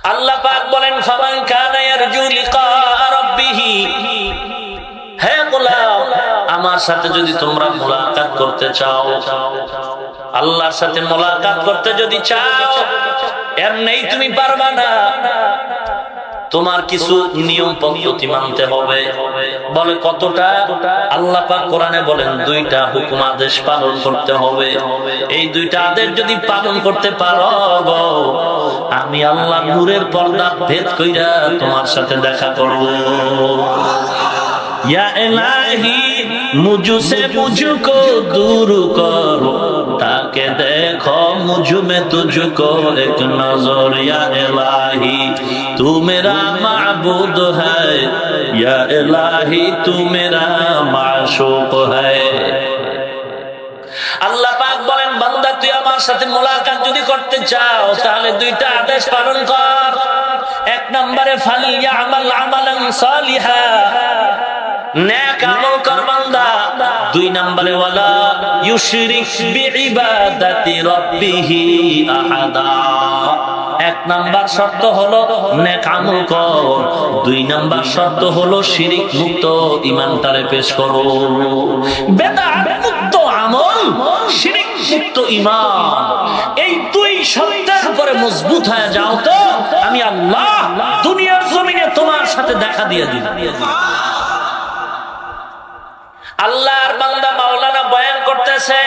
আল্লাহ পাক বলেন ফামান কানা ইয়ারজু লিকা রাব্বিহ, হে গোলাম আমার সাথে যদি তোমরা মুলাকাত করতে চাও, আল্লাহর সাথে মুলাকাত করতে যদি চাও, এমনি তুমি পারবা না, তোমার কিছু নিয়ম পদ্ধতি মানতে হবে। বলে কতটা? আল্লাহ পাক কোরআনে বলেন দুইটা হুকুম আদেশ পালন করতে হবে। এই দুইটা আদেশ যদি পালন করতে পারো, আমি আল্লাহ নূরের পর্দা ভেদ কইরা তোমার সাথে দেখা করব। या इलाही मुझसे मुझको दूर करो, ताकि देखो मुझ में तुझको एक नजर। या इलाही तू मेरा माबूद है, या इलाही तू मेरा माशूक है। আল্লাহ পাক বলেন বান্দা তুই আমার সাথে মুলাকাত যদি করতে চাও, তাহলে দুইটা আদেশ পালন কর। এক নম্বরে ফালিয়ামাল আমালান সালিহা, নেক আমল কর বান্দা। দুই নম্বরে ওয়ালা ইউশরিক বিইবাদাতি রাব্বিহি আহাদা। এক নাম্বার শর্ত হলো নেক আমল কর, দুই নাম্বার শর্ত হলো শিরিক মুক্ত ঈমানটারে পেশ করো। বেদাত মুক্ত আমল, শিরিক মুক্ত ঈমান, এই দুই শর্তের উপরে মজবুত হয়ে যাও, তো আমি আল্লাহ দুনিয়ার জমিনে তোমার সাথে দেখা দিয়ে দিব। আল্লাহর বান্দা মাওলানা বয়ান করতেছে,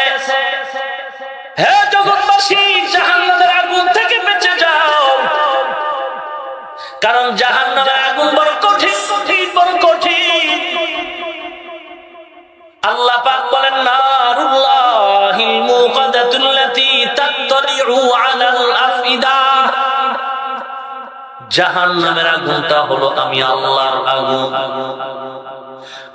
হে জগৎবাসী জাহান্নামের আগুন থেকে বেঁচে যাও, কারণ জাহান্নামের আগুন বড় কঠিন, কঠিন, বড় কঠিন। আল্লাহ পাক বলেন নারুল্লাহিল মুকাদাতুল্লাতী তাত্তালিউ আলাল আফইদা, জাহান্নামের আগুনটা হলো আমি আল্লাহর আগুন।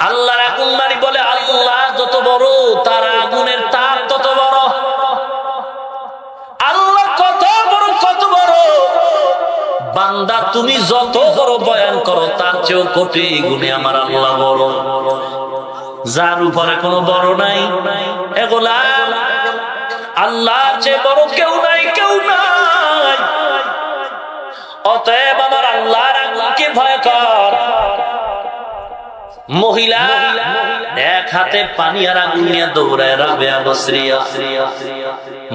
আল্লাহর আগুন মানে বলে আল্লাহ যত বড়, তার আগুনের তাপ তত বড়। আল্লাহ কত বড়, কত বড়। বান্দা তুমি যত বড় বয়ান করো, তার চেয়েও কোটি গুণে আমার আল্লাহ বড়, যার উপরে কোনো বড় নাই। এগুলা আল্লাহর চেয়ে বড় কেউ নাই, কেউ নাই। অতএব আমার আল্লাহর আগুনকে ভয় কর। মহিলা এক হাতে পানি আর আগুন নিয়ে দৌড়ায় রাবেয়া বসরিয়া।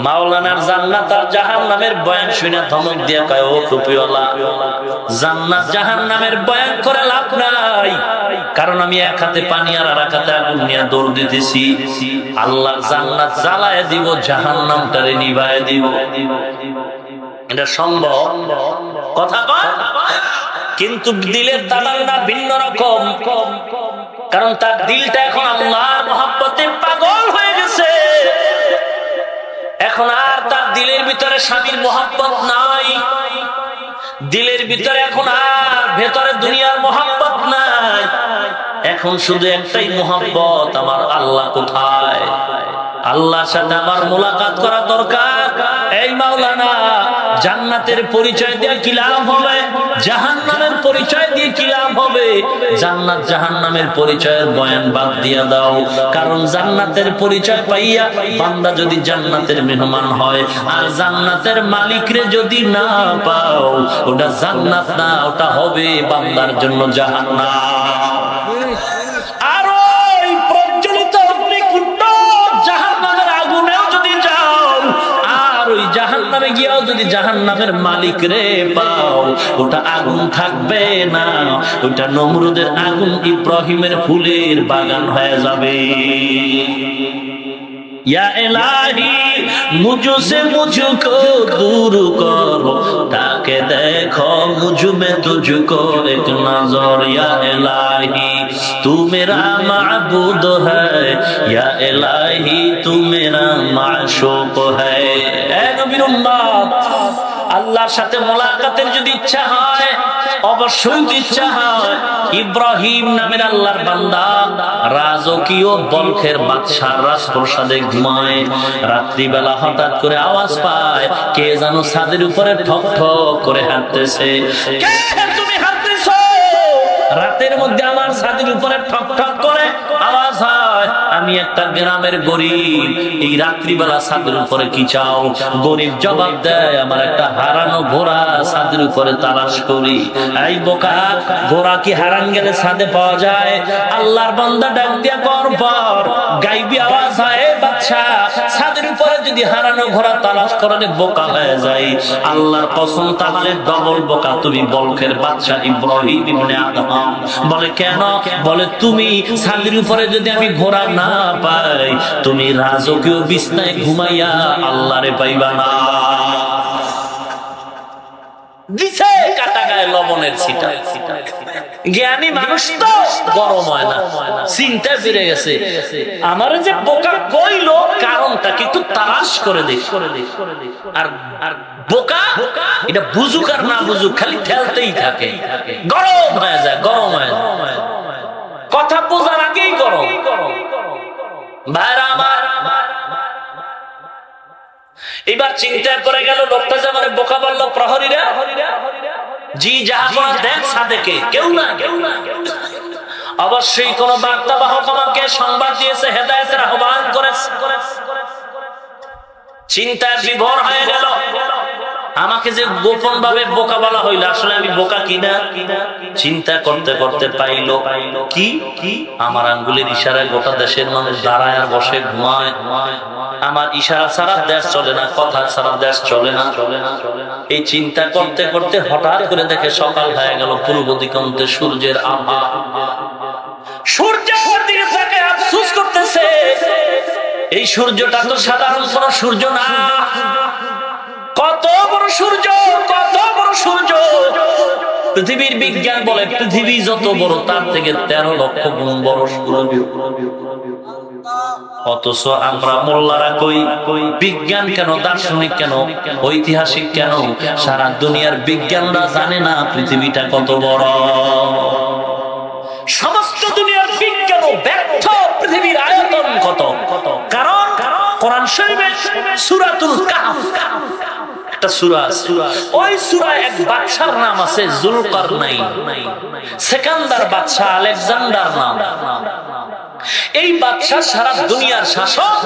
মাওলানার জান্নাত আর জাহান্নামের বয়ান শুনে ধমক দিয়ে কয়, ও টুপিওয়ালা, জান্নাত জাহান্নামের বয়ান করে লাভ নাই, কারণ আমি এক হাতে পানি আর এক হাতে আগুন নিয়ে দৌড় দিতেছি। আল্লাহ জান্নাত জ্বালায় দিব, জাহান্নামটারে নিভায় দিব। এটা সম্ভব কথা কয়, কিন্তু দিলের তামান্না ভিন্ন রকম, কারণ তার দিলটা এখন আল্লাহর মহব্বতে পাগল হয়ে গেছে। এখন আর তার দিলের ভিতরে স্বামীর মহব্বত নাই, দিলের ভিতরে এখন আর ভেতরে দুনিয়ার মহব্বত নাই। এখন শুধু একটাই মহব্বত, আমার আল্লাহ কোথায়, আল্লাহর সাথে আমার মুলাকাত করা দরকার। এই মাওলানা, জান্নাতের পরিচয় দিয়ে কি লাভ হবে, জাহান্নামের পরিচয় দিয়ে কি লাভ হবে? জান্নাত জাহান্নামের পরিচয়ের বয়ান বাদ দিয়া দাও, কারণ জান্নাতের পরিচয় পাইয়া বান্দা যদি জান্নাতের মেহমান হয়, আর জান্নাতের মালিকরে যদি না পাও, ওটা জান্নাত না, ওটা হবে বান্দার জন্য জাহান্নাম। আর ওই প্রজ্বলিত অগ্নিকুণ্ড জাহান্নামের আগুনেও যদি যাও, আর ওই জাহান্নামে গিয়েও যদি জাহান্নামের মালিক রে পাও, ওটা আগুন থাকবে না, ওটা নমরুদের আগুন ইব্রাহিমের ফুলের বাগান হয়ে যাবে। या इलाही मुझसे मुझको दूर करो, ताकि देखो मुझ में तुझको एक नजर। या इलाही तू मेरा माबूद है, या इलाही तू मेरा माशूक है। ऐ नबीर उम्मत, আল্লাহর সাথে মুলাকাতের যদি ইচ্ছা হয়, অবশ্যই ইচ্ছা হয়, ইব্রাহিম নামের আল্লাহর বান্দা রাজকীয় বলখের বাদশার রাজপ্রাসাদে ঘুমায়। রাত্রিবেলা হঠাৎ করে আওয়াজ পায়, কে যেন ছাদের উপরে ঠক ঠক করে হাঁটতেছে। কে তুমি হাঁটতেছো? রাতের মধ্যে আমার ছাদের উপরে ঠক ঠক করে আওয়াজ হয়। আমি একটা গ্রামের গরিব, এই রাত্রিবেলা ছাদের উপরে কি চাও? গরিব জবাব দেয়, আমার একটা হারানো ঘোড়া ছাদের উপরে তালাশ করি। এই বোকা, ঘোড়া কি হারান গেলে ছাদে পাওয়া যায়? আল্লাহর বান্দা ডাক দিয়া কর পর গাইবি আওয়াজ হয়, বাদশা ছাদের উপরে যদি হারানো ঘোড়া তালাশ করে বোকা হয়ে যায়। আল্লাহর কসম, তাহলে ডবল বোকা তুমি বলখের বাদশা ইব্রাহিম ইবনে আদম। বলে কেন? বলে তুমি ছাদের উপরে যদি আমি ঘোড়া না পাই, তুমি রাজকীয় বিছনায় ঘুমাইয়া আল্লাহরে পাইবা না। দিছে কাটা গায়ে লবণের ছিটা। জ্ঞানী মানুষ তো গরম হয় না, চিন্তা ফিরে গেছে, আমার যে বোকা কইলো কারণটা কিন্তু তালাশ করে দেখ। আর বোকা এটা বুঝুক আর না বুঝুক খালি ঠেলতেই থাকে, গরম হয়ে যায়, গরম হয়ে যায়, কথা বোঝার আগেই গরম। ভাইরা আমার, এবার চিন্তায় পড়ে গেল, লোকটা যে আমার বোকা বলল, প্রহরীরা জি যাহা দেন সাদেকে কেউ না, অবশ্যই কোন বার্তাবাহক আমাকে সংবাদ দিয়েছে, হেদায়েতের আহ্বান করেছে। চিন্তায় বিভোর হয়ে গেল, আমাকে যে গোপন ভাবে বোকা বলা হইল, আসলে আমি বোকা কিনা চিন্তা করতে করতে পাইল কি আমার আঙ্গুলের ইশারায় গোটা দেশের মানুষ দাঁড়ায় আর বসে ঘুমায়। আমার ইশারা ছাড়া দেশ চলে না, কথা ছাড়া দেশ চলে না। এই চিন্তা করতে করতে হঠাৎ করে দেখে সকাল হয়ে গেল, পূর্ব দিগন্তে সূর্যের আভা। সূর্যের দিকে তাকে আফসোস করতেছে, এই সূর্যটা তো সাধারণ কোন সূর্য না, কত বড় সূর্য, কত বড় সূর্য। পৃথিবীর বিজ্ঞান বলে পৃথিবী যত বড় তার থেকে 13 লক্ষ গুণ বড় সূর্য। অথচ আমরা মোল্লারা কই বিজ্ঞান কেন, দার্শনিক কেন, ঐতিহাসিক কেন, সারা দুনিয়ার বিজ্ঞানরা জানে না পৃথিবীটা কত বড়। সমস্ত দুনিয়ার বিজ্ঞান ব্যর্থ পৃথিবীর আয়তন কত। কারণ কোরআন শরীফে সূরাতুল কাহফ একটা সূরা, ওই সূরায় এক বাদশার নাম আছে যুলকারনাইন। সেকান্দার বাদশা, আলেকজান্ডার নাম। এই বাদশা সারা দুনিয়ার শাসক,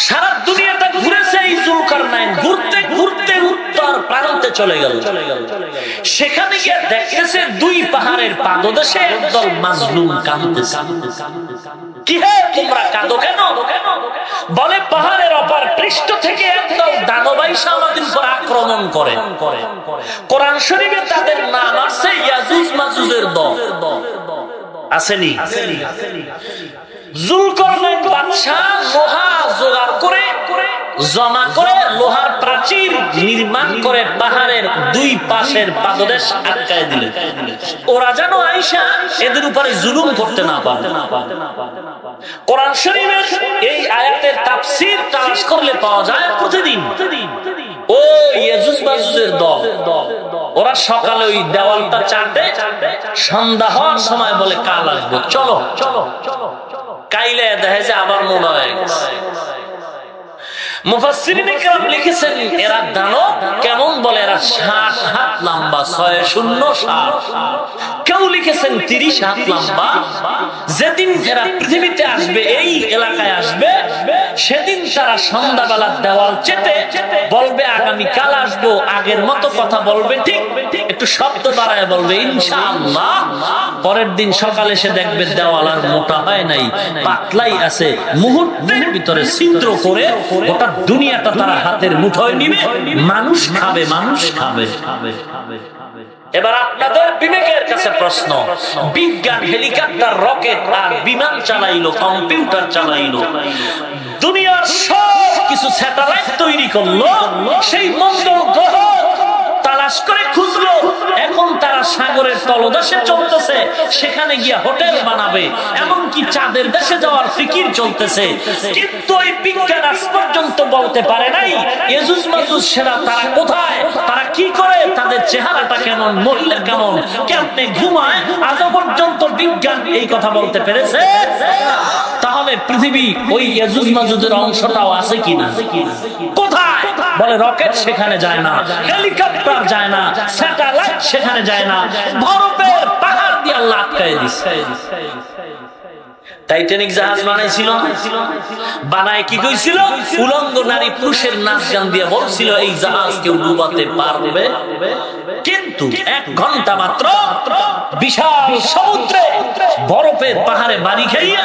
সারা দুনিয়াটা ঘুরেছে এই যুলকারনাইন। ঘুরতে ঘুরতে উত্তর প্রান্তে চলে গেল। সেখানে গিয়ে দেখতেছে দুই পাহাড়ের পাদদেশে একদল মাজলুম কাঁদতেছে। কি হে তোমরা কাঁদো কেন? বলে পাহাড়ের অপর পৃষ্ঠ থেকে একদল দানব আইসা আমাদের উপর আক্রমণ করে। কোরআন শরীফে তাদের নাম আছে ইয়াজুজ মাজুজের দল। আসেনি? যুলকারনাইন বাদশা লোহা জোগাড় করে জমা করে লোহার প্রাচীর নির্মাণ করে পাহাড়ের দুই পাশের পাদদেশ আটকায় দিলেন। ওরা যেন আইসা এদের উপরে জুলুম করতে না পারে। কোরআন শরীফের এই আয়াতের তাফসীর তালাশ করলে পাওয়া যায় প্রতিদিন ও ইয়াজুজ মাজুজের দল, ওরা সকালে ওই দেওয়ালটা চাটে, সন্ধ্যা হওয়ার সময় বলে কাল আসবো, চলো চলো। কাইলে দেখে যে আবার মনে হয়। মুফাসসিরিনে কেরাম লিখেছেন এরা দানব কেমন, বলে এরা 60 হাত লম্বা, 6-0-60। কেউ লিখেছেন 30 হাত লম্বা। যেদিন এরা পৃথিবীতে আসবে, এই এলাকায় আসবে, সেদিন তারা সন্ধ্যাবেলা দেওয়াল চেটে বলবে আগামী কাল আসবো। আগের মতো কথা বলবে, ঠিক একটু শব্দ বাড়ায় বলবে ইনশাআল্লাহ। পরের দিন সকালে এসে দেখবে দেওয়াল আর মোটা হয় নাই, পাতলাই আছে। মুহূর্তের ভিতরে ছিদ্র করে গোটা দুনিয়াটা তারা হাতের মুঠোয় নিবে, মানুষ খাবে, মানুষ খাবে। এবার আপনাদের বিবেকের কাছে প্রশ্ন, বিজ্ঞান হেলিকপ্টার, রকেট আর বিমান চালাইলো, কম্পিউটার চালাইলো, দুনিয়ার সব কিছু স্যাটেলাইট তৈরি করলো, সেই মঙ্গল গ্রহ তালাশ করে খুঁজলো। এখন তারা সাগরের তলদেশে চলতেছে, সেখানে গিয়া হোটেল বানাবে, এমনকি চাঁদের দেশে যাওয়ার ফিকির চলতেছে। কিন্তু এই বিজ্ঞান আজ পর্যন্ত বলতে পারে নাই ইয়াজুজ মাজুজ সেরা তারা কোথায়, তারা কি করে, তাদের চেহারাটা কেমন, মহিলা কেমন, কেমনে ঘুমায়, আজও পর্যন্ত বিজ্ঞান এই কথা বলতে পেরেছে। তাহলে পৃথিবী ওই ইয়াজুজ মাজুজের অংশটাও আছে কিনা? কোথায়? বলে রকেট সেখানে যায় না, হেলিকপ্টার যায় না, স্যাটেলাইট সেখানে যায় না, বরফের পাহাড় দিয়ে আল্লাহ আটকায় দিচ্ছে। টাইটানিক জাহাজ বানাইছিল, বানায় কি কইছিল? উলঙ্গ নারী পুরুষের নাচ গান দিয়ে বলছিল এই জাহাজ কেউ ডুবাতে পারবে। কিন্তু 1 ঘন্টা মাত্র বিশাল সমুদ্রে বরফের পাহাড়ে বাড়ি খাইয়া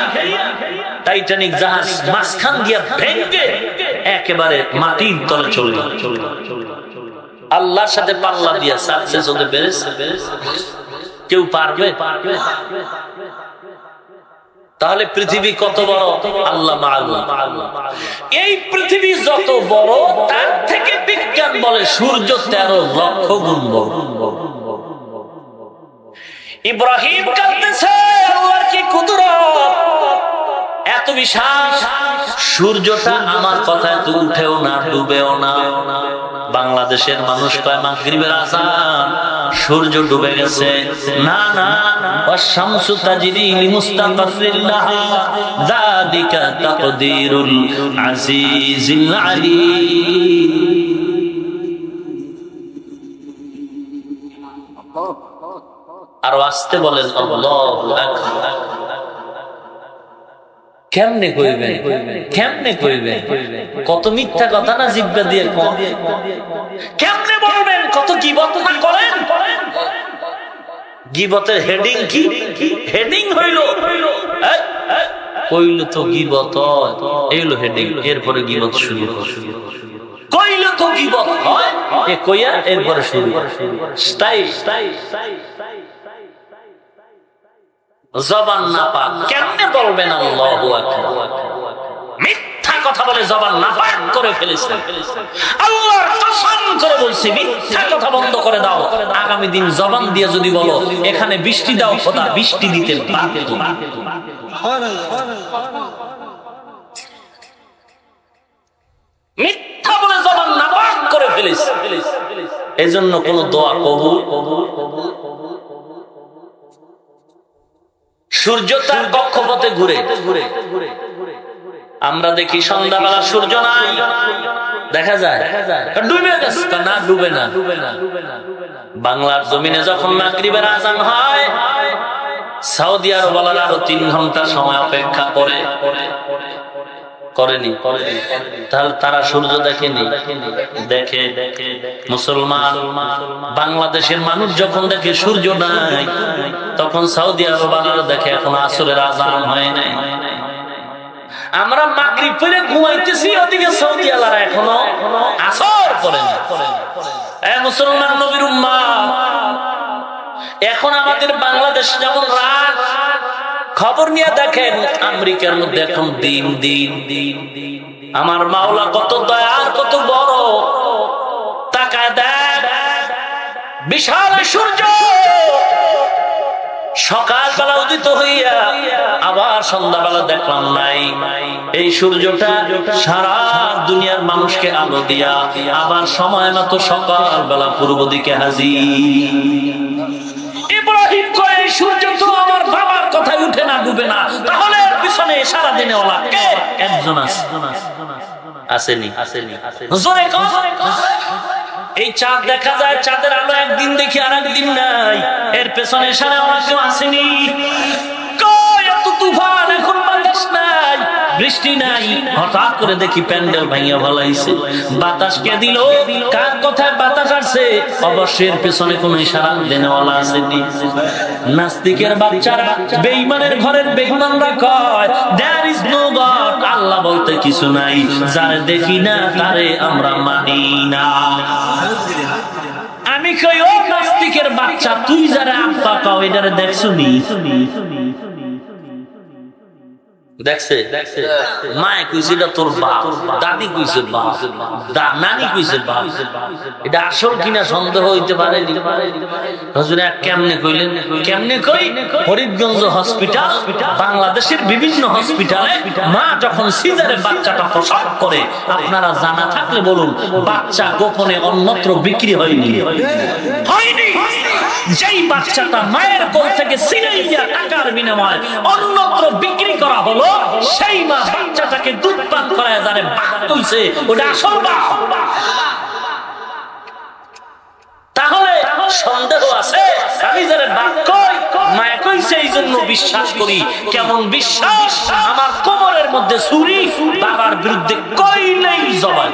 টাইটানিক জাহাজ মাঝখান দিয়া ভেঙে একেবারে মাটির তলে চলে গেল। আল্লাহর সাথে পাল্লা দিয়া সাকসেস হতে পেরেছে? কেউ পারবে? তাহলে পৃথিবী কত বড় আল্লাহ মালুম। এই পৃথিবী যত বড় তার থেকে বিজ্ঞান বলে সূর্য 13 লক্ষ গুণ বড়। ইব্রাহিম কাঁদতেছে, আল্লাহর কি কুদরত, এত বিশাল সূর্যটা আমার কথায় তো উঠেও না ডুবেও না। বাংলাদেশের মানুষ কয় মাগরিবের আযান, সূর্য ডুবে গেছে। না না, ওয়াশ-শামসু তাজরি লিমুস্তাকাররিন লাহা যালিকা তাকদীরুল আজিজিল আলীম। আর আসতে বলেন আল্লাহু আকবার। কেমনে কইবেন, কেমনে কইবেন? কত মিথ্যা কথা না জিহ্বা দিয়ে কেমনে বলবেন? কত গীবত না করেন। গীবতের হেডিং কি? হেডিং হইল কইল তো গীবত, এইলো হেডিং, এরপরে গীবত শুরু। কইল তো গীবত হয়, এ কইয়া এরপরে শুরু। জবান না পাক কেমনে বলবেন আল্লাহু আকবার? মিথ্যা কথা বলে জবান না পাক করে ফেলেছেন। আল্লাহর কসম করে বলছি, মিথ্যা কথা বন্ধ করে দাও। আগামী দিন জবান দিয়ে যদি বলো এখানে বৃষ্টি দাও, খোদা বৃষ্টি দিতে বাধ্য। মিথ্যা বলে জবান না পাক করে ফেলেছে। এজন্য কোন দোয়া কবুল। সূর্য তার কক্ষপথে ঘুরে। আমরা দেখি সন্ধ্যাবেলা সূর্য নাই, দেখা যায় ডুবে গেছে না, ডুবে না। বাংলার জমিনে যখন মাগরিবের আযান হয়, সৌদি আরব আরো 3 ঘন্টা সময় অপেক্ষা করে। করেনি? তাহলে তারা সূর্য দেখেনি? দেখে। মুসলমান বাংলাদেশের মানুষ যখন দেখে সূর্য নাই, তখন সৌদি আরব দেখে এখন আসরের আযান হয় নাই। আমরা মাগরিব পড়ে ঘুমাইতেছি, ওদিকে সৌদি আরব এখনো আসর পড়ে না। মুসলমান নবীর উম্মাত, এখন আমাদের বাংলাদেশ যেমন রাত, খবর নিয়ে দেখেন আমেরিকার মধ্যে এখন দিন দিন দিন। আমার মাওলা কত দয়ার, কত বড়। তাকায় দেখ, বিশাল সূর্য সকালবেলা উদিত হইয়া আবার সন্ধ্যাবেলা দেখলাম নাই। এই সূর্যটা সারা দুনিয়ার মানুষকে আলো দিয়া আবার সময় মতো সকালবেলা পূর্ব দিকে হাজির। ইব্রাহিম কয় সূর্য তো আমার বাবার কথায় উঠে না, ডুবে না, তাহলে পিছনে সারাদিনে ওলা কে? একজন আসেনি। এই চাঁদ দেখা যায়, চাঁদের আলো একদিন দেখি আর একদিন নাই, এর পেছনে সারা কেউ আসেনি। এত তুফান, এখন বাতাস নাই, বৃষ্টি নাই, হঠাৎ করে দেখি প্যান্ডেল ভাঙিয়া ফেলাইছে। বাতাস কে দিল? কার কথায় বাতাস আসছে? অবশ্যই এর পেছনে কোন ইশারা দেনেওয়ালা আসেনি। নাস্তিকের বাচ্চারা, বেঈমানের ঘরের বেঈমানরা কয় দেয়ার ইজ নো গড, আল্লাহ বলতে কিছু নাই, যারে দেখি না তারে আমরা মানি না। আমি কই ও নাস্তিকের বাচ্চা, তুই যারা আব্বা পাও এটারে দেখছনি? দেখছে? মায়ে কইছিল তোর বাপ, দাদি কইছে বাপ, নানি কইছে বাপ। এটা আসল কিনা সন্দেহ হইতে পারে। হুজুর কেমনে কইলেন? কেমনে কই? ফরিদগঞ্জ হসপিটাল, বাংলাদেশের বিভিন্ন হসপিটালে মা যখন সিজারে বাচ্চাটা প্রসব করে, আপনারা জানা থাকলে বলুন, বাচ্চা গোপনে অন্যত্র বিক্রি হয়নি। হয়নি। যেই বাচ্চাটা মায়ের কোল থেকে ছিনাইয়া টাকার বিনিময়ে অন্যত্র বিক্রি করা হলো, সেই মা বাচ্চাটাকে দুধ পান করায় যারে বাপ কইছে, ওটা আসল বাপ। তাহলে সন্দেহ আছে? আমি যারে বাপ কই, মায়ে কই হয়েছে এই জন্য বিশ্বাস করি। কেমন বিশ্বাস? আমার কোমরের মধ্যে ছুরি, বাবার বিরুদ্ধে কইলেই জবাই।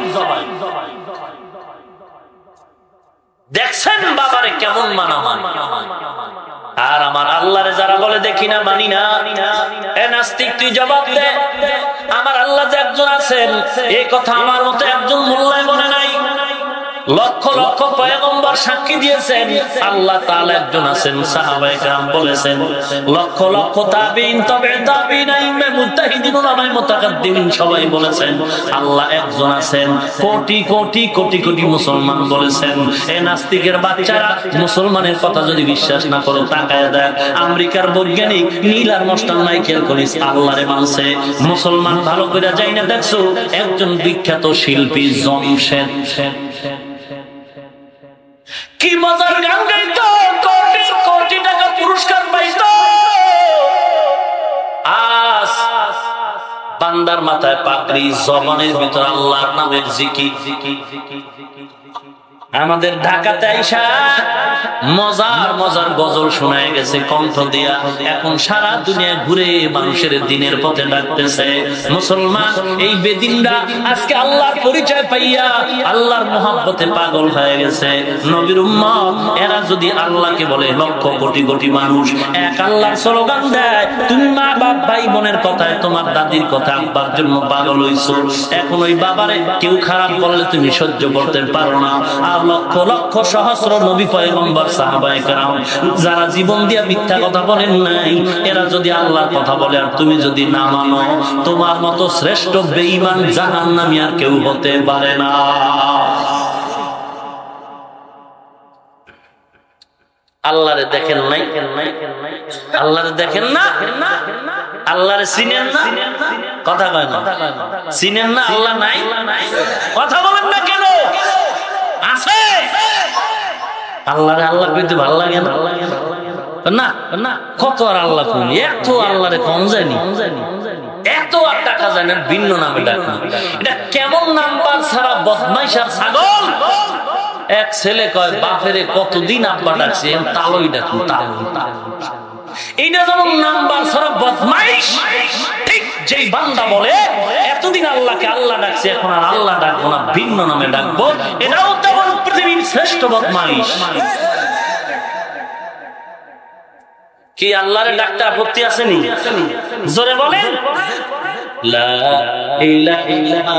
দেখছেন বাবারে কেমন মানামানি। আর আমার আল্লাহরে যারা বলে দেখি না, মানি না, এ নাস্তিক তুই জবাব দে, আমার আল্লাহ যে একজন আছেন এই কথা আমার মতো একজন মোল্লায় বলে নাই। লক্ষ লক্ষ পয়গম্বর সাক্ষী দিয়েছেন আল্লাহ তাআলা একজন আছেন, সাহাবায়ে কেরাম বলেছেন, লক্ষ লক্ষ তাবিঈন, তবে তাবিঈন, আইম্মে মুজতাহিদিন, উলামায়ে মুতাকাদ্দিমিন সবাই বলেছেন আল্লাহ একজন আছেন। কোটি কোটি কোটি কোটি মুসলমান বলেছেন। এই নাস্তিকের বাচ্চারা মুসলমানের কথা যদি বিশ্বাস না করো, তাকায় দেখ আমেরিকার বৈজ্ঞানিক নীল আর্মস্ট্রং মাইকেল কলিস আল্লাহরে মানছে। মুসলমান ভালো করে যাই না দেখছো একজন বিখ্যাত শিল্পী জমশেদ কি মজার গান গাইতো, কোটি কোটি টাকা পুরস্কার পাইতো। আজ বান্দার মাথায় পাগড়ি, জবানের ভিতর আল্লাহর নামের জিকির। আমাদের ঢাকাতে আইসা মজার মজার গজল শোনায় গেছে কণ্ঠ দিয়া, এখন সারা দুনিয়া ঘুরে মানুষের দিনের পথে ডাকতেছে। মুসলমান এই বেদিনরা আজকে আল্লাহর পরিচয় পাইয়া আল্লাহর মহব্বতে পাগল হয়ে গেছে। নবীর উম্মত এরা যদি আল্লাহকে বলে, লক্ষ কোটি কোটি মানুষ এক আল্লাহর স্লোগান দেয়, তুমি মা বাপ ভাই বোনের কথায়, তোমার দাদির কথা, আব্বার জন্য পাগল হইছো। এখন ওই বাবারে কেউ খারাপ বললে তুমি সহ্য করতে পারো না। আর লক্ষ লক্ষ সহস্র নবী পয়গম্বর সাহাবায়ে কেরাম যারা জীবন দিয়ে মিথ্যা কথা বলেন নাই, এরা যদি আল্লাহর কথা বলে আর তুমি যদি না মানো, তোমার মতো শ্রেষ্ঠ বেঈমান জাহান্নামী আর কেউ হতে পারে না। আল্লাহরে দেখেন নাই, আল্লাহরে দেখেন না, আল্লাহরে চিনেন না, কথা কয় না, চিনেন না, আল্লাহ নাই, কথা বলেন না কেন? আছে আল্লাহরে, আল্লাহ কইতে ভালো লাগে না, না না, কত আর আল্লাহ কোন, এত আল্লাহরে কম জানি, এত আর টাকা জানেন ভিন্ন নামে ডাকা। এটা কেমন নাম্বার ছাড়া বদমাইশ আর ছাগল। এক ছেলে কয় বাপেরে কতদিন আব্বা ডাকছে, তালই ডাকুন, তালই। এইটা যেমন নাম্বার ছাড়া বদমাইশ, ঠিক যেই বান্দা বলে এতদিন আল্লাহকে আল্লাহ ডাকছে, এখন আর আল্লাহ ডাকবো না, ভিন্ন নামে ডাকবো, এটাও তেমন পৃথিবীর শ্রেষ্ঠ বদমাইশ। কি আল্লাহরে ডাকতে আপত্তি আসেনি? জোরে বলেন লা ইলাহা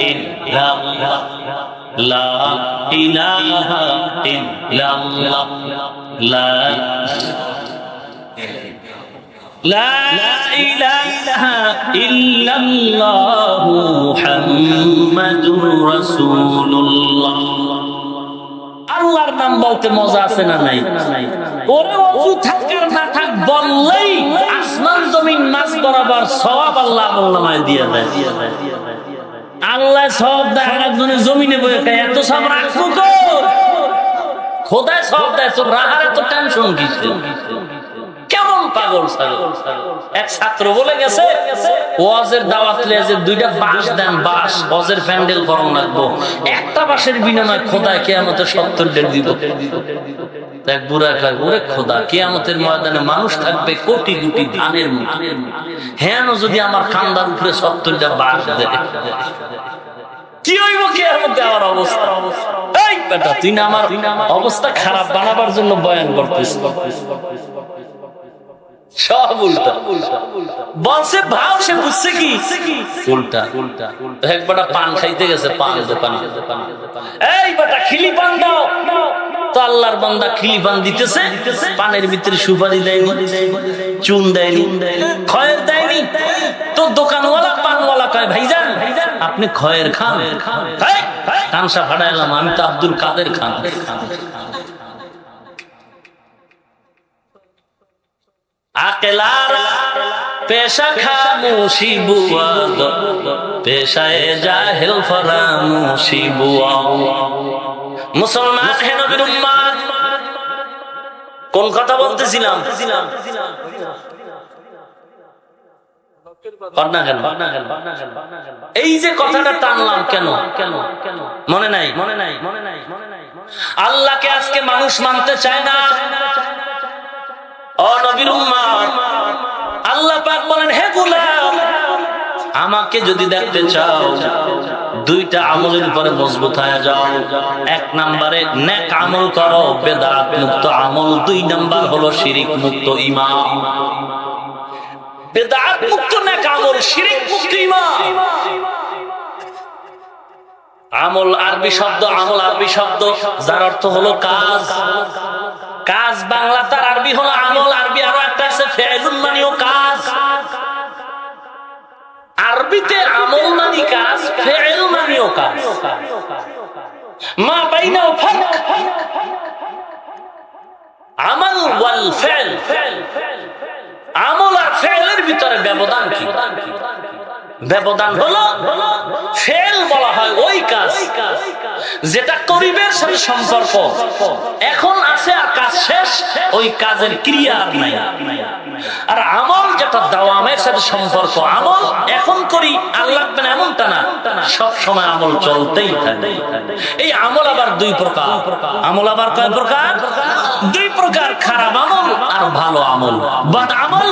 ইল্লাল্লাহ, লা ইলাহা ইল্লাল্লাহ, লা ইলাহা ইল্লাল্লাহু মুহাম্মাদুর রাসূলুল্লাহ। আল্লাহর নাম বলতে মজা আছে না নাই? ওরে ওযু থাকার না থাক বললেই আসমান জমিন মাছ বরাবর সওয়াব আল্লাহ আমলনামায় দিয়ে দেয়। আল্লাহ সওয়াব দেয়, আরেকজনের জমিনে বয়ে খায়, এত সব রাখবো তো খোদায় সওয়াব দেয়, তো রাহার এত টেনশন কিসে? কেমন পাগল ছাগল। এক ছাত্র বলে গেছে ওয়াজের দাওয়াত লেজে দুইটা বাঁশ দেন, বাঁশ ওয়াজের প্যান্ডেল করন লাগবো, একটা বাঁশের বিনিময়ে খোদায় কিয়ামতে 70 দিব। এক বুড়া কয় ওরে খোদা, কিয়ামতের ময়দানে মানুষ থাকবে কোটি কোটি ধানের মুঠি, হ্যাঁ যদি আমার খান্দার উপরে 70টা বাঁশ দেয় কি হইব কিয়ামতে আমার অবস্থা? এই বেটা তুই না আমার অবস্থা খারাপ বানাবার জন্য বয়ান করতেছিস, সব উল্টা বলছে। ভাব সে বুঝছে কি উল্টা। এক বেটা পান খাইতে গেছে পান দোকানে, এই বেটা খিলি পান দাও, তো আল্লাহর বান্দা খিলি পান দিতেছে, পানের ভিতরে সুপারি দেয়নি, চুন দেয়নি, খয়ের দেয়নি, তো দোকানওয়ালা পানওয়ালা কয় ভাইজান আপনি খয়ের খান, কানসা ফাটাইলাম, আমি তো আব্দুল কাদের খান। আকেলার পেশা খামোশি বুয়া, পেশায় জাহেল ফরামোশি বুয়া। মুসলমান হে নবীর উম্মত, কোন কথা বলতেছিলাম? এই যে কথাটা টানলাম কেন? মনে নাই? আল্লাহকে আজকে মানুষ মানতে চায় না। ও নবীর উম্মত, আল্লাহ পাক বলেন, হে গোলাম, আমাকে যদি দেখতে চাও দুইটা আমলের উপরে মজবুত হয়ে যাও। এক নম্বরে নেক আমল করো, বেদাত মুক্ত আমল। দুই নাম্বার হলো শিরিক মুক্ত ঈমান। বেদাত মুক্ত নেক আমল, শিরিক মুক্ত ঈমান। আমল আরবি শব্দ, আমল আরবি শব্দ যার অর্থ হলো কাজ। কাজ বাংলা, তার আরবি হলো আমল। আরবি আরো একটা আছে ফেলুন, মানেও কাজ। আরবিতে আমল মানে কাজ, ফেল মানেও কাজ। মা বাইনা ফারক আমল ওয়াল ফেল। আমল আর ফেলের ভিতরে ব্যবধান কি? ব্যবধান হলো ফেল বলা হয় ওই কাজ যেটা করিবের সাথে সম্পর্ক এখন আছে আর কাজ শেষ, ওই কাজের ক্রিয়া আর নাই। আর আমল যেটা দাওয়ামের সাথে সম্পর্ক, আমল এখন করি আল্লাহ এমনটা না, সব সময় আমল চলতেই থাকে। এই আমল আবার দুই প্রকার। আমল আবার কয় প্রকার? দুই প্রকার, খারাপ আমল আর ভালো আমল। বদ আমল,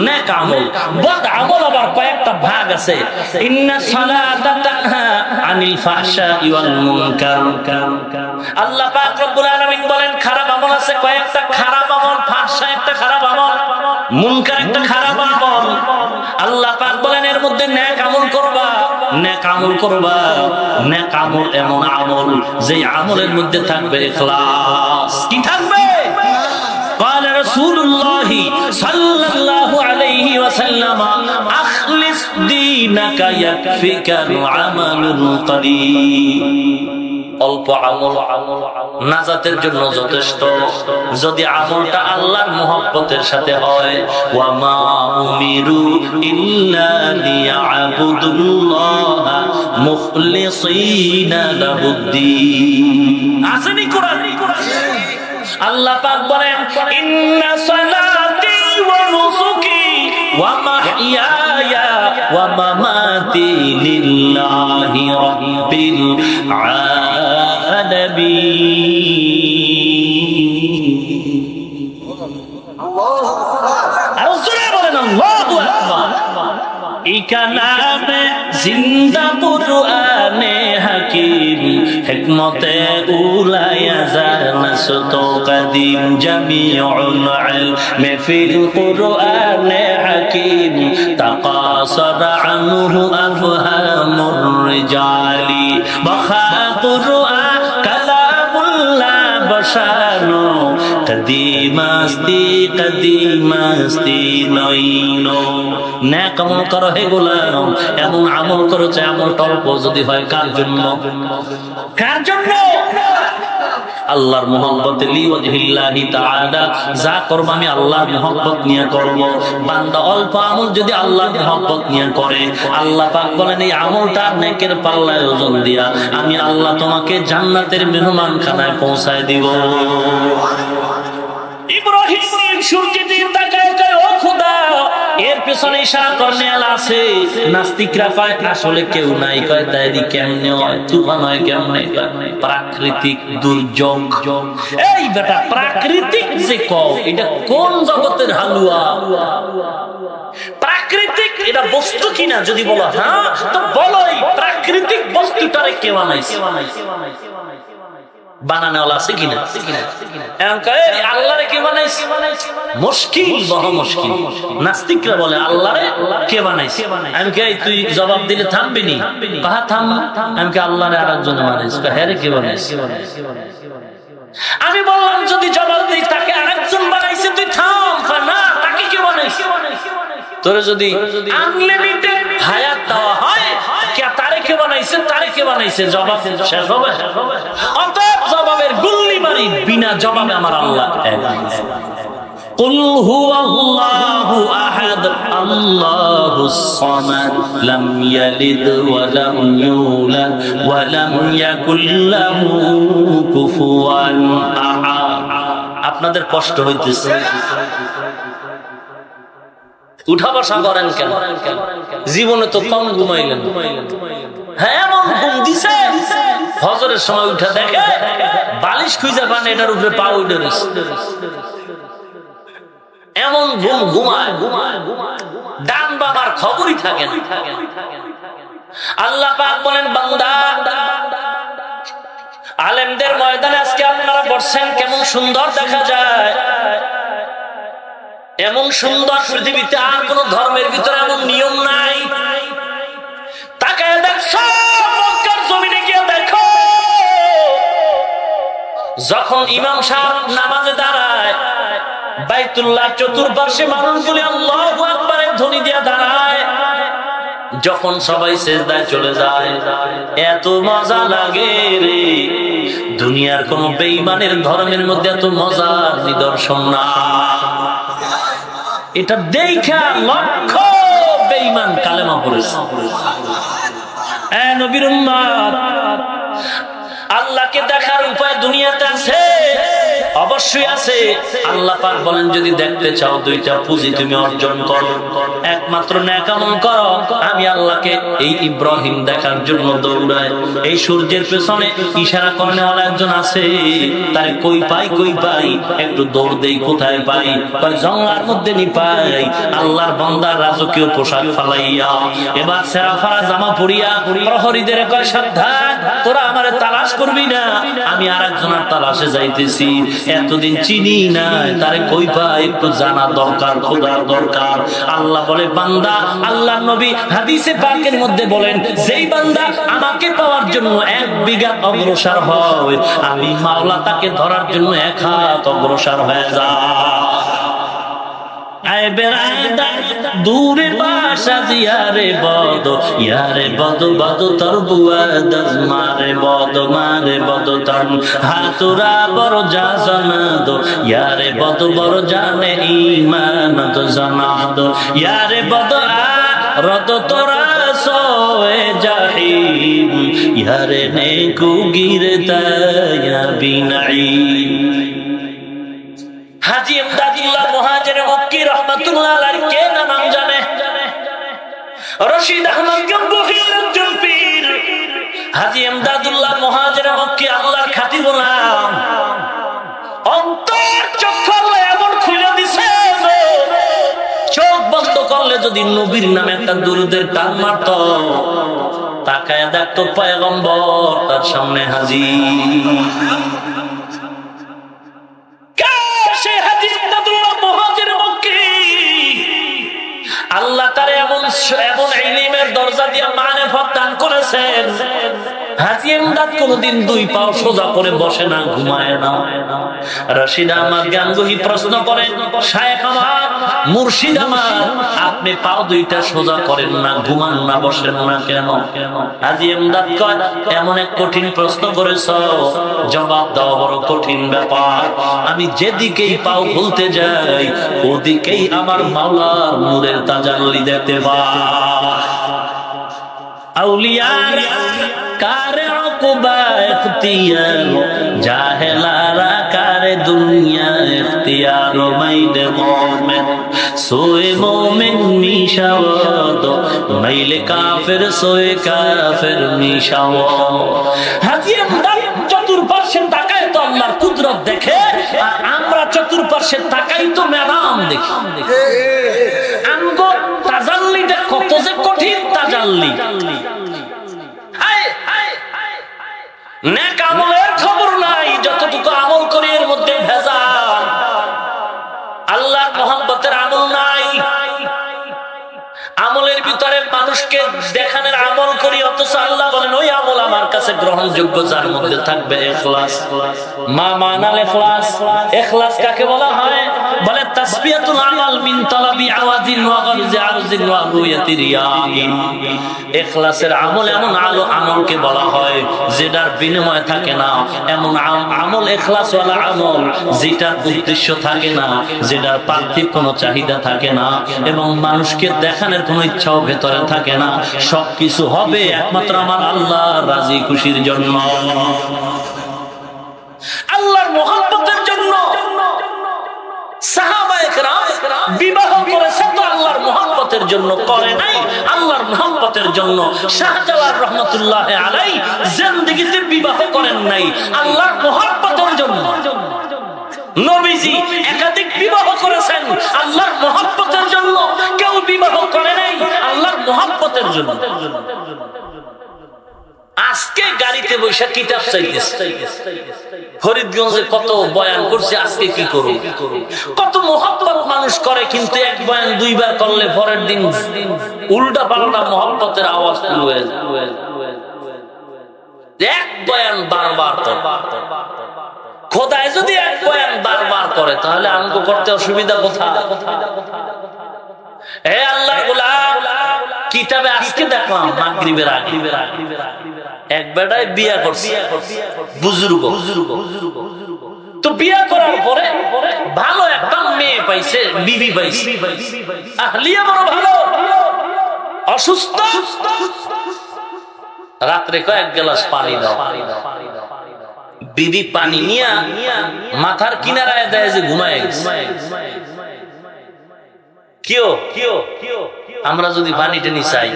নেক আমল। বদ আমল আবার কয়েকটা ভাগ আছে। ইন্না সালাতা তানহা আনিল ফাহশাই ওয়াল মুনকার। আল্লাহ পাক রব্বুল আলামিন বলেন খারাপ আমল আছে কয়েকটা। খারাপ আমল, ফাহশা একটা খারাপ আমল, মুনকার একটা খারাপ আমল। আল্লাহ পাক বলেন এর মধ্যে নেক আমল করবা, নেক আমল করবা। নেক আমল এমন আমল যে আমলের মধ্যে থাকবে ইখলাস। কি থাকবে? قال رسول الله صلى الله عليه وسلم اخلص دينك يكفيك عمل قليل। অল্প আমল নাজাতের জন্য যথেষ্ট, যদি আমলটা আল্লাহর মুহাব্বতের সাথে হয়। ওয়া মা উমিরু ইল্লা লিয়াবুদুল্লাহ মুখলিসিনা লাহুদ্দিন। আসেনি কোরআন? আল্লাহ পাক বলেন ইন্না সালাতি ওয়া নুসুকি ওয়া মাহইয়ায়া ওয়া মামাতি লিল্লাহি রাব্বিল আলামিন। আর জোরে বলেন আল্লাহু আকবার। এই কালামে জিন্দা কুরআনে হাকিম, হিকমতে উলায়া জানাসত কদিম, জামিউল ইলমি ফিল কুরআনে হাকিম, তাকাসার আনহু আফহামুর রিজালি, বাখা কুরআন কালামুল্লাহ বশানো, কদিমাস্তি নইনো। নেক আমল করো হে গোলাম, এমন আমল করো যে আমলটা অল্প যদি হয়। কার জন্য? কার জন্য? আল্লাহর মুহাব্বতে লিওয়াজহিল্লাহি তাআলা। যা করব আমি আল্লাহর মুহাব্বত নিয়ে করব। বান্দা অল্প আমল যদি আল্লাহর মুহাব্বত নিয়ে করে, আল্লাহ পাক বলেন এই আমলটা নেকের পাল্লায় ওজন দিয়া আমি আল্লাহ তোমাকে জান্নাতের মেহমানখানায় পৌঁছায় দিব। ইব্রাহিম সূর্যের দিকে তাকায় কয় ও খোদা, এর পেছনে ইশারা করনে আলা আছে। নাস্তিকরা কয় আসলে কেউ নাই। কয় তাইরি কেমনে হয়? তুফান হয় কেমনে? প্রাকৃতিক দুর্যোগ। এই বেটা প্রাকৃতিক যে কও এটা কোন জগতের হালুয়া? প্রাকৃতিক এটা বস্তু কিনা যদি বলো হ্যাঁ, তো বলো এই প্রাকৃতিক বস্তুটারে কে বানাইছে? বানানোওয়ালা আছে কিনা? আল্লাহরে কে বানাইছে? মুশকিল, বড় মুশকিল। নাস্তিকরা বলে আল্লাহরে কে বানাইছে? আমি কে তুই জবাব দিলে থামবি নি? কাহা থাম? আমি কে আল্লাহরে আরেকজন বানাইছে। হ্যাঁ রে কে বানাইছে? আমি বললাম যদি জবাব দিই তাকে আরেকজন বানাইছে তুই থাম। না, তাকে কে বানাইছে? তোরে যদি আনলিমিটেড হায়াত দেওয়া হয়, তারে কে বানাইছে? তারে কে বানাইছে? জবাব শেষ হবে? অতএব জবাবের গুল্লি মারি, বিনা জবাবে আমার আল্লাহ এক। قل هو الله احد الله الصمد لم يلد ولم يولد ولم يكن له كفوا احد। আপনাদের কষ্ট হইতেছে, উঠা বসা করেন কেন? জীবনে তো কম ঘুমাইলেন। হ্যাঁ এমন ঘুম দিছে, ফজরের সময় উঠা দেখে বালিশ খুঁজে পান এটার উপরে পা উঠে রয়েছে। এমন ঘুম ঘুমায় ডান বাবার খবরই থাকে না। আল্লাহ পাক বলেন, বান্দা আলেমদের ময়দানে আজকে আপনারা বসছেন, কেমন সুন্দর দেখা যায়। এমন সুন্দর পৃথিবীতে আর কোন ধর্মের ভিতরে এমন নিয়ম নাই। তাকায় দেখছো, মক্কার জমিনে গিয়ে দেখো, যখন ইমাম সাহেব নামাজে দাঁড়ায়, বাইতুল্লাহ চতুর্পার্শ্বে মানুষগুলি আল্লাহু আকবারের ধ্বনি দিয়ে দাঁড়ায়। যখন সবাই সিজদায় চলে যায়, এত মজা লাগে রে। দুনিয়ার কোন বেঈমানের ধর্মের মধ্যে এত মজার নিদর্শন না। এটা দেখা লক্ষ বেঈমান কালেমা পড়েছে। নবীর উম্মত, আল্লাহকে দেখার উপায় দুনিয়াতে আছে, অবশ্যই আছে। আল্লাহ পাক বলেন, যদি দেখতে চাও দুইটা পুঁজি তুমি অর্জন করো, একমাত্র নেক আমল করো। আমি আল্লাহকে এই ইব্রাহিম দেখার জন্য দৌড়াই। এই সূর্যের পেছনে ইশারা করেওয়ালা একজন আছে, তাই কই পাই একটু দৌড় দেই, কোথায় পাই? জঙ্গলার মধ্যে নি পাই। আল্লাহর বান্দার রাজকীয় পোশাক ফালাইয়া, এবার সেরাফারা জামা পরিয়া প্রহরীদের কয়, সাবধান, তোরা আমারে তালাশ করবি না, আমি আর একজনের তালাশে যাইতেছি। এতদিন চিনি নাই, তারে কই পাই একটু জানা দরকার, খোদার দরকার। আল্লাহ বলে, বান্দা, আল্লাহ নবী হাদিসে পাকের মধ্যে বলেন, যেই বান্দা আমাকে পাওয়ার জন্য 1 বিঘা অগ্রসর হয়, আমি মাওলা তাকে ধরার জন্য 1 হাত অগ্রসর হয়ে যায়। আয় বেরাদার দূরে বাসা জিয়ারে বদ, ইয়ারে বদ বদ তোর বুয়াদ মারে বদ তন হাতুরা বড় যা জানাদ, ইয়ারে বদ বড় জানে ঈমান তো জানাদ, ইয়ারে বদ রদ তোরা সোয়ে জাহিম, ইয়ারে নেকু গিরতা ইয়া বিনাঈম। হাজী ইমদাদুল্লাহ মুহাজির মক্কি রাহমাতুল্লাহ আলাইহি কে না নাম জানে? রশিদ আহমদ গঙ্গোহীর একজন পীর। হাজী ইমদাদুল্লাহ মুহাজির মক্কি আল্লাহর খাঁটি গোলাম। অন্তর চক্ষু এমন খুলে দিছে, চোখ বন্ধ করলে যদি নবীর নামে একটা দুরূদের টান মারত, তাকায় দেখতো পয়গম্বর তার সামনে হাজির। আল্লাহ তার এমন ইলমের দরজা দিয়ে মারিফত দান করেছেন। হাজী ইমদাদ কোনদিন 2 পাও সোজা করে বসে না, ঘুমায় না। রশিদ আহমদ গাঙ্গুহি প্রশ্ন করেন, শায়েখ আমার, মুর্শিদ আমার, আপনি পাও 2টা সোজা করেন না, ঘুমান না, বসেন না কেন? হাজী ইমদাদ কয়, এমন এক কঠিন প্রশ্ন করেছ, জবাব দেওয়া বড় কঠিন ব্যাপার। আমি যেদিকেই পাও ভুলতে যাই, ওদিকেই আমার মাওলার নূরের তাজাল্লি দেখতে পাই। আউলিয়ার কারে উকবা ইখতিয়ার, জাহেলারা কারে দুনিয়া ইখতিয়ার। মাইলে মুমিন সোয়ে মুমিন মিশাওয়াদ, মাইলে কাফের সোয়ে কাফের মিশাওয়াদ। হাজী ইমদাদ চতুর্পার্শ্বে তাকায় তো আল্লাহর কুদরত দেখে, আর আমরা চতুর্পার্শ্বে তাকাই তো ম্যাডাম দেখি। আমগো তাজাল্লিটা কত যে কঠিন তাজাল্লি। নেক আমলের খবর নাই, যতটুকু আমল করি এর মধ্যে ভেজাল। আল্লাহর মহব্বতের আমল নাই, আমলের ভিতরে মানুষকে দেখানোর আমল করি, অথচ আল্লাহ বলেন ওই আমল আমার কাছে গ্রহণযোগ্য যার মধ্যে থাকবে ইখলাস। মা মানাল ইখলাস, ইখলাস কাকে বলা হয়? বলে তাসবিয়াতুল আমাল মিন তালাবি আওয়াজিন ওয়া গরজি আরজিন ওয়া রুয়াতি রিয়াইন। ইখলাসের আমল এমন আমলকে বলা হয় যেটার বিনিময় থাকে না, এমন আমল ইখলাস ওয়ালা আমল যেটার উদ্দেশ্য থাকে না, যেটার পার্থিব কোনো চাহিদা থাকে না, এবং মানুষকে দেখানোর কোনো ইচ্ছাও ভেতরে থাকে না। সবকিছু হবে একমাত্র আমার আল্লাহর রাজি খুশির জন্য, আল্লাহর মুহাব্বতের জন্য। সাহাবায়ে কেরাম বিবাহ করেছে তো আল্লাহর মুহাব্বতের জন্য, করে নাই আল্লাহর মুহাব্বতের জন্য। শাহজালাল রহমাতুল্লাহ আলাইহি জিন্দেগিতে বিবাহ করেন নাই, আল্লাহর মুহাব্বতের জন্য। নবীজি একাধিক বিবাহ করেছেন আল্লাহর মহব্বতের জন্য, কেউ বিবাহ করে নাই আল্লাহর মহব্বতের জন্য। আজকে গাড়িতে বসে কিতাব চাইতেছে, ফরিদগঞ্জে কত বয়ান করছে, আজকে কি করব, কত মহব্বত মানুষ করে, কিন্তু এক বয়ান দুইবার করলে পরের দিন উল্টা পাল্টা মহব্বতের আওয়াজ শুরু হয়ে যায়। এক বয়ান বারবার খোদায় যদি এক বয়ান বারবার করে তাহলে আমগো করতে অসুবিধা কোথায়? হে আল্লাহর গোলাম, কিতাবে আজকে দেখলাম মাগরিবের আগে এক বেটায় বিয়া করছে, বুজুর্গ। তো বিয়া করার পরে ভালো একটা মেয়ে পাইছে, বিবি পাইছে, আহলিয়া বড় ভালো, অসুস্থ। রাত্রে কয়েক গ্লাস পানি দাও, বিবি পানি নিয়া মাথার কিনারায় দেয় যে ঘুমায় গেছে। আমরা যদি পানি টেনি চাই,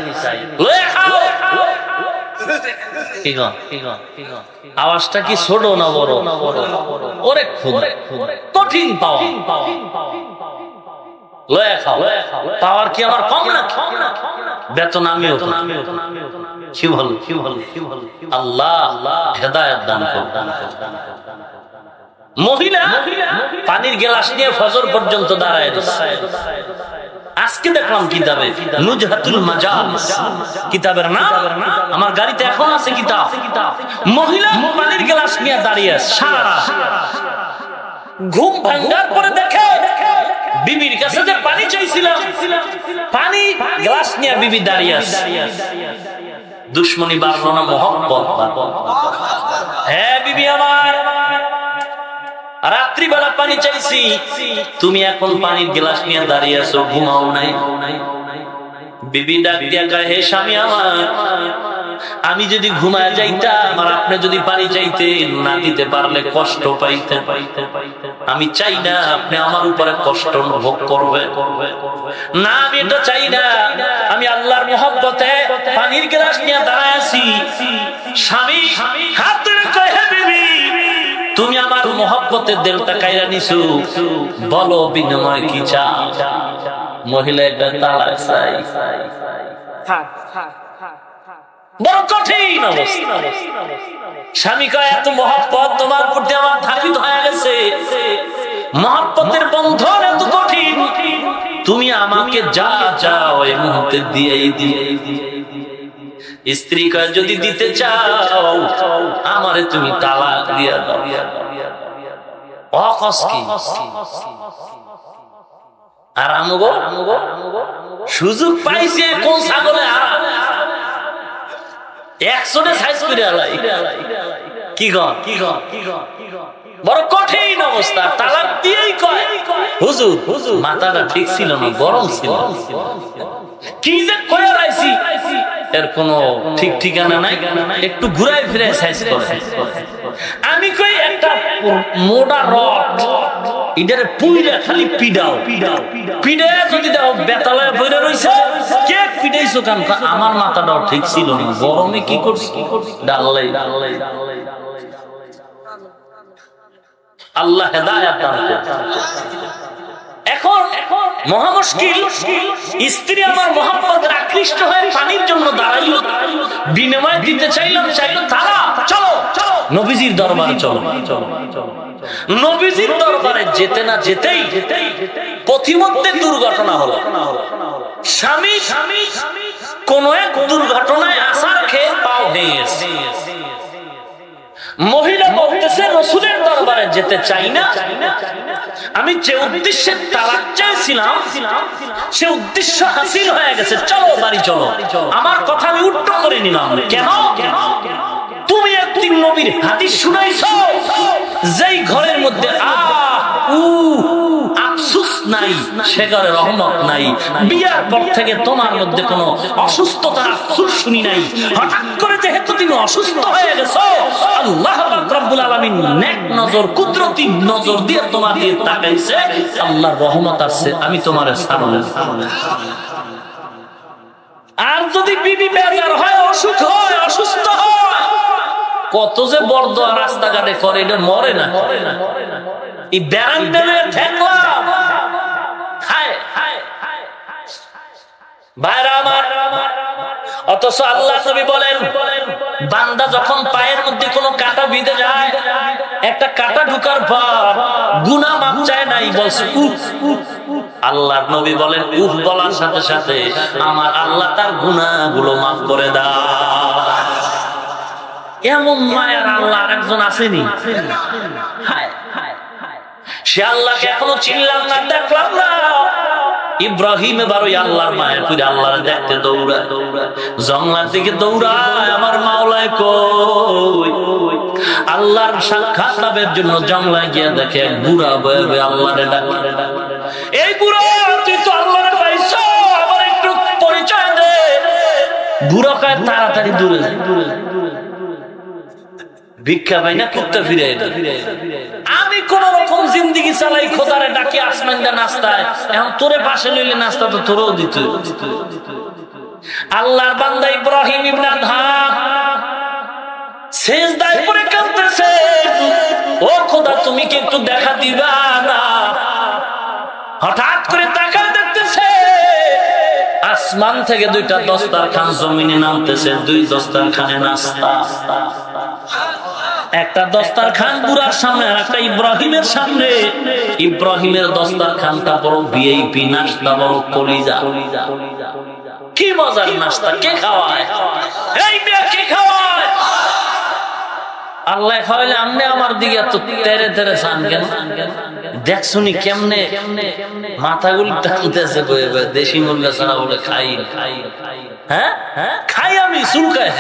আওয়াজটা কি ছোট না বড়? ওরে কঠিন পাওয়া, লয়া খাও, পাওয়ার কি আমার কম না? বেতন আমিও কি বল, আল্লাহ হেদায়েত দান করুন। মহিলা পানির গ্লাস নিয়ে ফজর পর্যন্ত দাঁড়ায়। আজকে দেখলাম কিতাবে নুজহাতুল মাজালিস, কিতাবের নাম আমার গাড়িতে এখন আছে কিতাব। মহিলা পানির গ্লাস নিয়ে দাঁড়িয়ে আছে সারা রাত। ঘুম ভাঙার পরে দেখে বিবির কাছে যে পানি চাইছিলাম, পানি গ্লাস নিয়ে বিবি দাঁড়িয়ে আছে। দুশ্মনী বাড়লো না, মহব্বত। হ্যাঁ বিবি আমার, রাত্রিবেলা পানি চাইছি, তুমি এখন পানির গ্লাস নিয়ে দাঁড়িয়ে আছো, ঘুমাও নাই। বিবি ডাক দিয়া কয়, হে স্বামী আমার, আমি যদি ঘুমায় যাইতাম আর আপনি যদি পানি চাইতেন, না দিতে পারলে কষ্ট পাইতেন। আমি চাই না আপনি আমার উপরে কষ্ট ভোগ করবে না, আমি এটা চাই না। আমি আল্লাহর মহব্বতে পানির গ্লাস নিয়ে দাঁড়ায় আছি। স্বামী হাত ধরে কয়, হে বিবি, তুমি আমার মহব্বতের দেলটা কাইরা নিছো, বলো বিনিময় কি চাও? মহিলা একটা তালাক চাই। বড় কঠিন অবস্থা। স্বামী কয়, এত মহব্বত তোমার প্রতি আমার ধাবিত হয়ে গেছে, মহব্বতের বন্ধন এত কঠিন, তুমি আমাকে যা চাও এই মুহূর্তে দিয়েই দিয়ে। স্ত্রী কয়, যদি দিতে চাও আমারে তুমি তালাক দিয়া দাও। আর আমগো সুযোগ পাইছে কোন ছাগলে একশোটা সাইজ করে আলাই। কি বড় কঠিন অবস্থা। তালাক দিয়েই কয়, হুজুর মাথাটা ঠিক ছিল না, গরম ছিল। কি যে কয়ে রাইছি, এর কোনো ঠিক ঠিকানা নাই, একটু ঘুরাই ফিরে সাইজ করে। আমি কই, একটা মোটা রড এটারে পুইরা খালি পিডাও, পিডে যদি দাও বেতালায় বইরে রইছে, কে পিডাইছো কান? আমার মাথাটাও ঠিক ছিল না, গরমে কি করছি, ডাললাই। আল্লাহ হেদায়েত দান করুন। এখন মহা মুশকিল, স্ত্রী আমার মহব্বতের আকৃষ্ট হয়ে পানির জন্য দাঁড়াইল, বিনিময় দিতে চাইলো, তারা চলো নবীজির দরবারে চলো। নবীজির দরবারে যেতে না যেতেই পথিমধ্যে দুর্ঘটনা হলো। স্বামী কোন এক দুর্ঘটনায় আসার খেয়ে পাও ভেঙেছে। মহিলা বলতেছে, রাসূলের দরবারে যেতে চাই না, আমি যে উদ্দেশ্যে তালাক চাইছিলাম সে উদ্দেশ্য হাসিল হয়ে গেছে, চলো বাড়ি চলো। আমার কথা আমি উল্টো করে নিলাম। কেন? তুমি একদিন নবীর হাদিস শুনাইছো, যেই ঘরের মধ্যে আফসোস নাই সে ঘরে রহমত নাই। বিয়ার পর থেকে তোমার মধ্যে কোনো অসুস্থতার আফসোস শুনি নাই। হঠাৎ করে যেহেতু তুমি অসুস্থ হয়ে গেছো, আল্লাহ রাব্বুল আলামিন নেক নজর, কুদরতি নজর দিয়ে তোমার দিকে তাকাইছে, আল্লাহর রহমত আছে, আমি তোমারে ছাড়ব। আর যদি বিবি বেজার হয়, অসুখ হয়, অসুস্থ হয়, কত যে বড় দোয়া রাস্তাঘাটে করে, এটা মরে না। এই ব্যারান্ডালে ঠেকলাম। ভাইরা আমার, অথচ আল্লাহ নবী বলেন বান্দা যখন পায়ের মধ্যে কোনো কাঁটা বিঁধে যায়, একটা কাঁটা ঢুকার পর গুনাহ মাপ চায় নাই, বলছে উফ। আল্লাহর নবী বলেন উফ বলার সাথে সাথে আমার আল্লাহ তার গুনাহগুলো মাফ করে দেয়। এমন মায়ার আল্লাহ আরেকজন আসেনি? সে আল্লাহকে এখনো চিনলাম না, দেখলাম না। ইব্রাহিম এবার ওই আল্লাহর মায়া করে আল্লাহর দেখতে দৌড়ায়, জঙ্গলার দিকে দৌড়ায়। আমার মাওলায় কই? আল্লাহর সাক্ষাৎ লাভের জন্য জঙ্গলায় গিয়ে দেখে এক বুড়া বয়ে বয়ে আল্লাহরে ডাকে, এই বুড়া তুই তো আল্লাহরে পাইছো, আমার একটু পরিচয় দে। বুড়া কয় তাড়াতাড়ি দূরে যায়, ভিক্ষা পাই না কুত্তা ফিরে। আমি কোন রকম জিন্দিগি চালাই, খোদারে ডাকি আসমান দা নাস্তায়, এখন তোরে পাশে লইলে নাস্তা তো তোরও দিত। আল্লাহর বান্দা ইব্রাহিম ইবনে আদহাম সিজদায় পড়ে কাঁদতেছে, ও খোদা তুমি কি একটু দেখা দিবা না? হঠাৎ করে তাকায় দেখতেছে আসমান থেকে দুইটা দস্তরখান জমিনে নামতেছে, দুই দস্তরখানে নাস্তা। একটা দস্তরখান বুড়ার সামনে আর একটা ইব্রাহিমের সামনে। ইব্রাহিমের দস্তরখানটা বড় ভিআইপি, নাস্তা বড় কলিজা। কি মজার নাস্তা! কে খাওয়ায়? এই মেয়ে কে খাওয়ায়? আল্লাহ খাওয়াইলে আমনে আমার দিকে এত তেরে তেরে চান কেন? দেখছুনি কেমনে মাথাগুলি টানতেছে, দেশি মুরগা ছাড়া বলে খাই। হ্যাঁ খাই আমি, চুলকায়।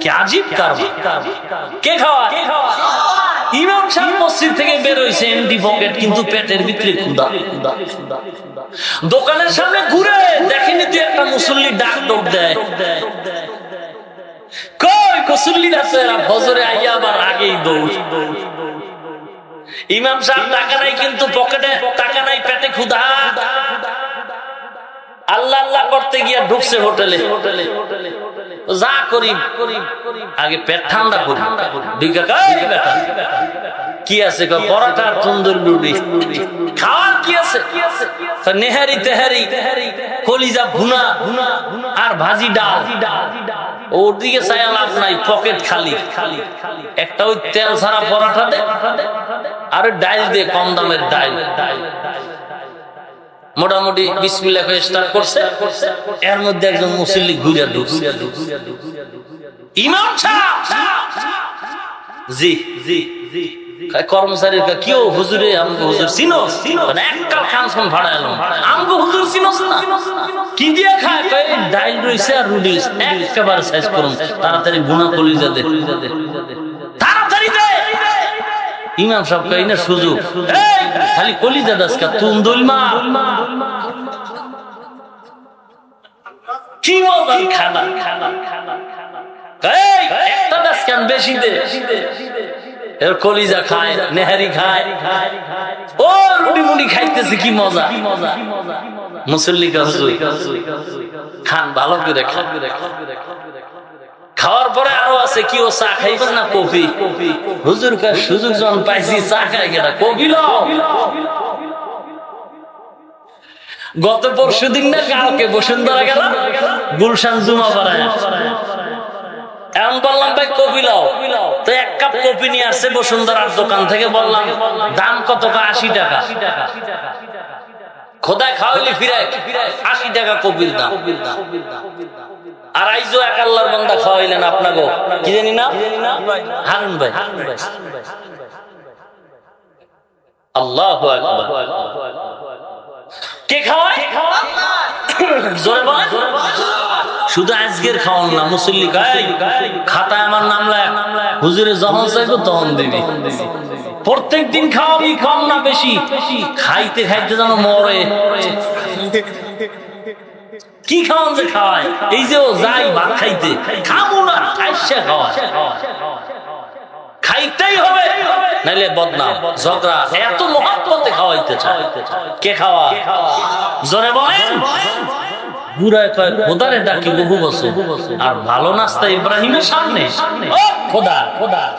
কি আজীব কারবার! কে খাওয়ায়? ইমাম সাহেব মসজিদ থেকে বের হইছে এমডি পকেট, কিন্তু পেটের ভিতরে ক্ষুধা। দোকানের সামনে ঘুরে দেখেনি তুই একটা মুসল্লি ডাক ডোক দেয়, কই মুসল্লি আছে? ফজরে আইয়া আবার আগেই দৌড়। ইমাম সাহেব টাকা নাই, কিন্তু পকেটে টাকা নাই, পেটে ক্ষুধা। আল্লাহ আল্লাহ করতে গিয়া ঢুকছে হোটেলে। যা করি আগে পেট ঠান্ডা করি। কি আছে? পরোটা, তন্দুর রুটি। খাওয়ার কি আছে? নেহারি তেহারি, কলিজা ভুনা আর ভাজি ডাল। ওর দিকে চাই লাভ নাই, পকেট খালি। একটা ওই তেল ছাড়া পরোটা দে, আর ডাইল দে, কম দামের ডাইল। মোটামুটি বিসমিল্লাহ করে স্টার্ট করছে, এর মধ্যে একজন মুসল্লি ঘুরে ঢুকছে। ইমাম সাহেব জি জি জি কর্মচারীর কি ও হুজুরে, আমগো হুজুর চিনোস? মানে এককাল খানসন ভাড়া এলাম, আমগো হুজুর চিনোস না? কি দিয়ে খায়? ডাইল রইছে আর রুটি একেবারে সাইজ করুন, তাড়াতাড়ি গুনা কলিজা দে, তাড়াতাড়ি দে। ইমাম সাহেব কই না সুযোগ, খালি কলিজা দাসকা তুন্দুল মা। কি মজার খানা! একটা দাসকান বেশি দে। এর কলিজা খায়, নেহারি খায়, ও রুটি মুড়ি খাইতেছে, কি মজা! মুসল্লি হুজুর খান, ভালো করে খান। খাওয়ার পরে আরো আছে, কি ও চা খাইবেন না কফি? হুজুর সুযোগ যখন পাইছি চা খাই কেনা, কফি লও। গত পরশু দিন না কালকে বসুন্ধরা গেলাম, গুলশান জুমা পাড়ায়। এমন বললাম ভাই কফি লাও, তো এক কাপ কফি নিয়ে আসছে বসুন্ধরার দোকান থেকে। বললাম দাম কত? 80 টাকা। খোদায় খাওয়াইলি ফিরায় 80 টাকা কফির দাম। আর আইজো এক আল্লাহর বান্দা খাওয়াইলেন আপনাকে, কি জানি না, হারুন ভাই। আল্লাহু আকবার! কে খাওয়ায়? জোরে বল। শুধু আজকের খাওয়ান না, মুসল্লি খাতায় আমার নাম লেখ, হুজুরে যখন চাইবো তখন দিবি। প্রত্যেক দিন খাওয়াবি, কম না বেশি। খাইতে খাইতে যেন মরে। কি খাওয়ান যে খাওয়ায়? এই যে ও যাই ভাত খাইতে, খাবো না, খাইছে খাওয়ায়। খাইতেই হবে, নাইলে বদনাম, ঝগড়া। এত মহব্বতে খাওয়াইতে চায়। কে খাওয়া? জোরে বলেন। বুড়ায় কয় খোদারে ডাকি বহু বছর, আর ভালো নাস্তা ইব্রাহিমের সামনে। ও খোদা,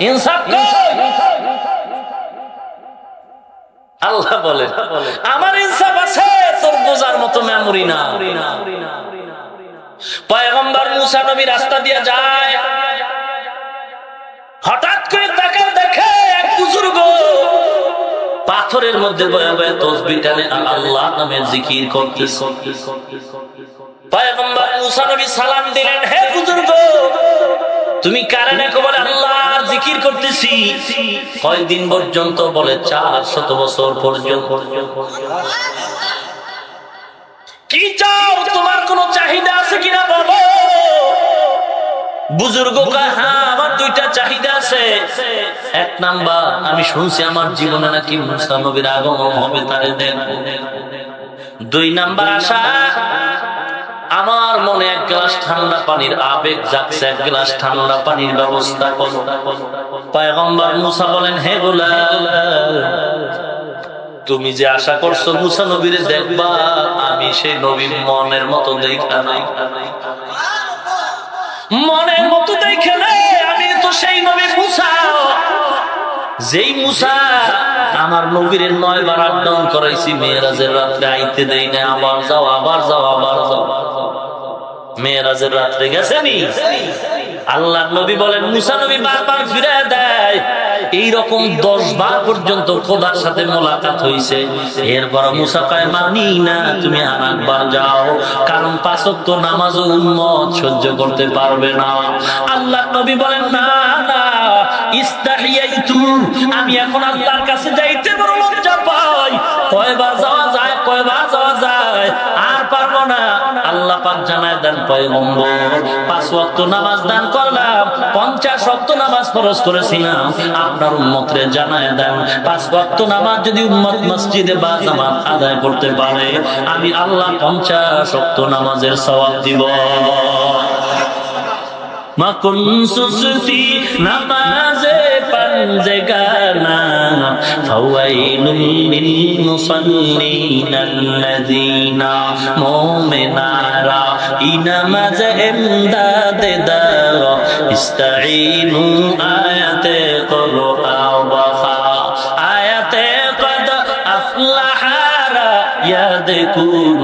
ইনসাফ কর। আল্লাহ বলে আমার ইনসাফ আছে, তোর বোঝার মতো মেমোরি না। পয়গম্বর মুসা নবী রাস্তা দিয়ে যায়, হঠাৎ করে তাকায় দেখে এক বুজুর্গ পাথরের মধ্যে বয়ে বয়ে তাসবিহ টানে আর আল্লাহ নামের জিকির করতেছে। পয়গম্বর মুসা নবী সালাম দিলেন, হে বুজুর্গ তুমি কারে দেখো? বলে আল্লাহর জিকির করতেছি। কয়দিন পর্যন্ত? বলে 400 বছর পর্যন্ত। কি চাও? তোমার কোনো চাহিদা আছে কিনা বলো। বুজুর্গ কয়, হ্যাঁ আমার দুইটা চাহিদা আছে। এক নাম্বার, আমি শুনছি আমার জীবনে নাকি মুসা নবীর আগমন হবে, তারে দেন। 2 নাম্বার আশা, আমার মনে এক গ্লাস ঠান্ডা পানির আবেগ জাগছে, এক গ্লাস ঠান্ডা পানির ব্যবস্থা করো। পয়গম্বর মুসা বলেন, হে গোলাম তুমি যে আশা করছো মুসা নবীরে দেখবা, আমি সেই নবীর মনের মতো দেখা নাই, মনের মতো দেখে নাই। আমি তো সেই নবী মুসা, যেই মুসা আমার নবীর 9 বার আপ-ডাউন করাইছি, মেরাজের রাত্রে আইতে দেই না, আবার যাও আবার যাও আবার যাও। মেরাজের রাত্রে গেছেনি। আল্লাহ নবী বলেন মুসা নবী বারবার ফিরে দেয়। এইরকম 10 বার পর্যন্ত খোদার সাথে মোলাকাত হইছে। এরপর মুসা কয়, মানি না, তুমি আর একবার যাও, কারণ 5 ওয়াক্ত নামাজ উম্মত সহ্য করতে পারবে না। আল্লাহ নবী বলেন, না না ইস্তাহিয়াইতু, আমি এখন আল্লাহর কাছে যাইতে বড় লজ্জা পাই। কয়বার যাওয়া যায়, কয়বার যাওয়া যায়, আর পারবো না। আল্লাহ পাক জানায় দেন, পয়গম্বর 5 ওয়াক্ত নামাজ দান করলাম, 50 ওয়াক্ত নামাজ ফরজ করেছিলাম, আপনার উম্মতরে জানায় দেন 5 ওয়াক্ত নামাজ যদি উম্মত মসজিদে বা জামাত আদায় করতে পারে, আমি আল্লাহ 50 ওয়াক্ত নামাজের সওয়াব দিব। মাকুন সুসতি নামাজে পাঞ্জেগানা ফাওয়াইলুল লিল মুসাল্লিন আল্লাযিনা মুমিনারা ইনামাজ ইমদাদে দাও ইস্তাঈনু আয়াতে কুরআওয়া আয়াতে কদ আফলাহারা ইয়াদকুন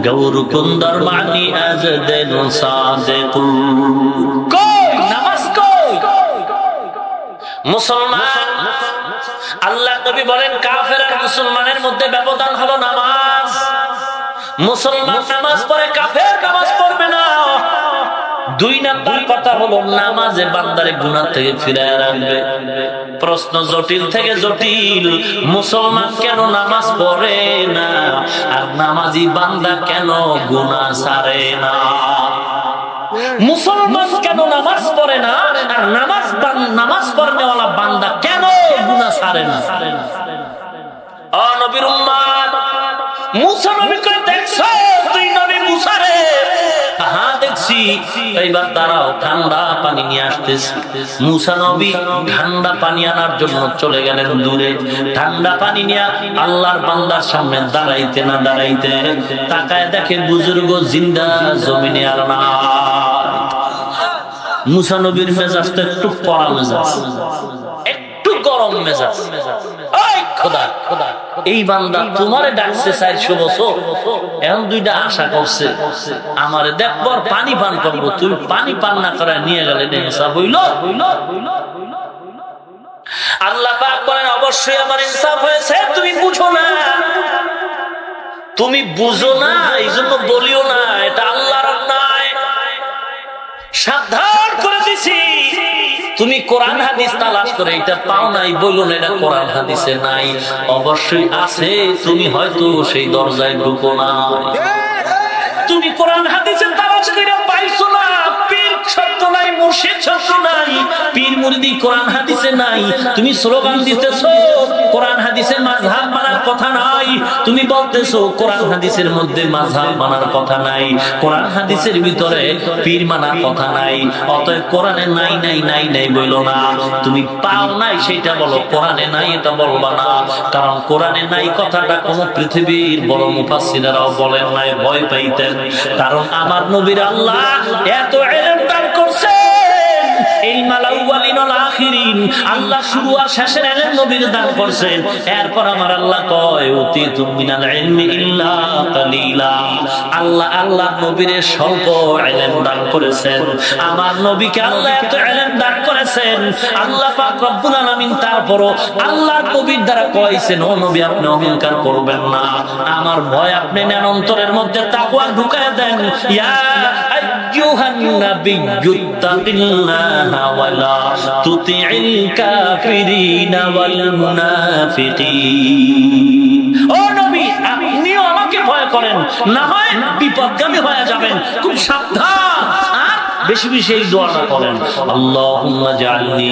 গৌর কুন্দর মানি আজদেন সাদেকুন। মুসলমান, আল্লাহ নবী বলেন কাফের আর মুসলমানের মধ্যে ব্যবধান হলো নামাজ। মুসলমান নামাজ পড়ে, কাফের নামাজ পড়বে না। 2 নাম্বার কথা হলো নামাজে বান্দারে গুনাহ থেকে ফিরায় রাখবে। প্রশ্ন জটিল থেকে জটিল, মুসলমান কেন নামাজ পড়ে না আর নামাজি বান্দা কেন গুনাহ ছাড়ে না? মুসলমান কেন নামাজ পড়ে না আর নামাজ পড়নেওয়ালা বান্দা কেন গুনাহ ছাড়ে না? ও নবীর উম্মত, মুসা নবীকে দেখছো? তুই নবী মুসা রে? হ্যাঁ দেখছি। এইবার দাঁড়াও, ঠান্ডা পানি নিয়ে আসতেছি। মুসা নবী ঠান্ডা পানি আনার জন্য চলে গেলেন দূরে। ঠান্ডা পানি নিয়ে আল্লাহর বান্দার সামনে দাঁড়াইতে না দাঁড়াইতে তাকায় দেখে বুজুর্গ জিন্দা জমিনে আর না। মুসা নবীর মেজাজটা একটু কড়া মেজাজ, একটু গরম মেজাজ। এই বান্দা তোমারে ডাকছে 400 বছর, এখন 2টা আশা করছে আমারে দেখবো পানি পান করবো, তুই পানি পান না করে নিয়ে গেলে ইনসাফ হইল? আল্লাহ পাক বলেন, অবশ্যই আমার ইনসাফ হয়েছে, তুমি বুঝো না, তুমি বুঝো না, এই জন্য বলিও না, এটা আল্লাহর অন্যায়। সাবধান করে দিছি, তুমি কোরআন হাদিস তালাশ করে এটা পাও নাই, বললো না এটা কোরআন হাদিসে নাই। অবশ্যই আছে, তুমি হয়তো সেই দরজায় ঢুকো না। তুমি কোরআন হাদিসে তালাশ করে পাইছো না, পীর শব্দ নাই, মুর্শিদ শব্দ নাই, পীর মুরিদি কোরআন হাদিসে নাই। তুমি স্লোগান দিতেছো কোরআন হাদিসে মাযহাব মানার কথা নাই, তুমি বলতেছো কোরআন হাদিসের মধ্যে মাযহাব মানার কথা নাই, কোরআন হাদিসের ভিতরে পীর মানার কথা নাই। অতএব কোরআনে নাই নাই নাই নাই বলো না, তুমি পাও নাই সেটা বলো, কোরআনে নাই এটা বলবা না। কারণ কোরআনে নাই কথাটা কোন পৃথিবীর বড় মুফাসসিররাও বলেন নাই, ভয় পাইতেন। কারণ আমার নবীর আল্লাহ এত ইলম দান করছেন, ইলমাল আউয়ালিন ওয়াল আখিরিন, আল্লাহ শুরু আর শেষের ইলম নবীর দান করছেন। এরপর আমার আল্লাহ কয় উতিতু মিনাল ইলমি ইল্লা কালিলা, আল্লাহ নবীর স্বল্প ইলম দান করেছেন। আমার নবীকে আল্লাহ এত ইলম দান করেছেন, আল্লাহ পাক রব্বুল আলামিন তারপরও আল্লাহ নবীর দ্বারা কইছেন, ও নবী আপনি অহংকার করবেন না, আমার ভয় আপনি নেন, অন্তরের মধ্যে তাকওয়া ঢুকায় দেন। ইয়া আইয়ুহান নাবিয়্যুত্তাকিল্লাহা ওয়া লা তুতি'ল কাফিরিনা ওয়াল মুনাফিকিন। ও নবী আপনিও আমাকে ভয় করেন, না হয় বিপদগামী হয়ে যাবেন, খুব সাবধান। বেশি বেশি এই দোয়াটা করেন, আল্লাহুম্মা জাআলনি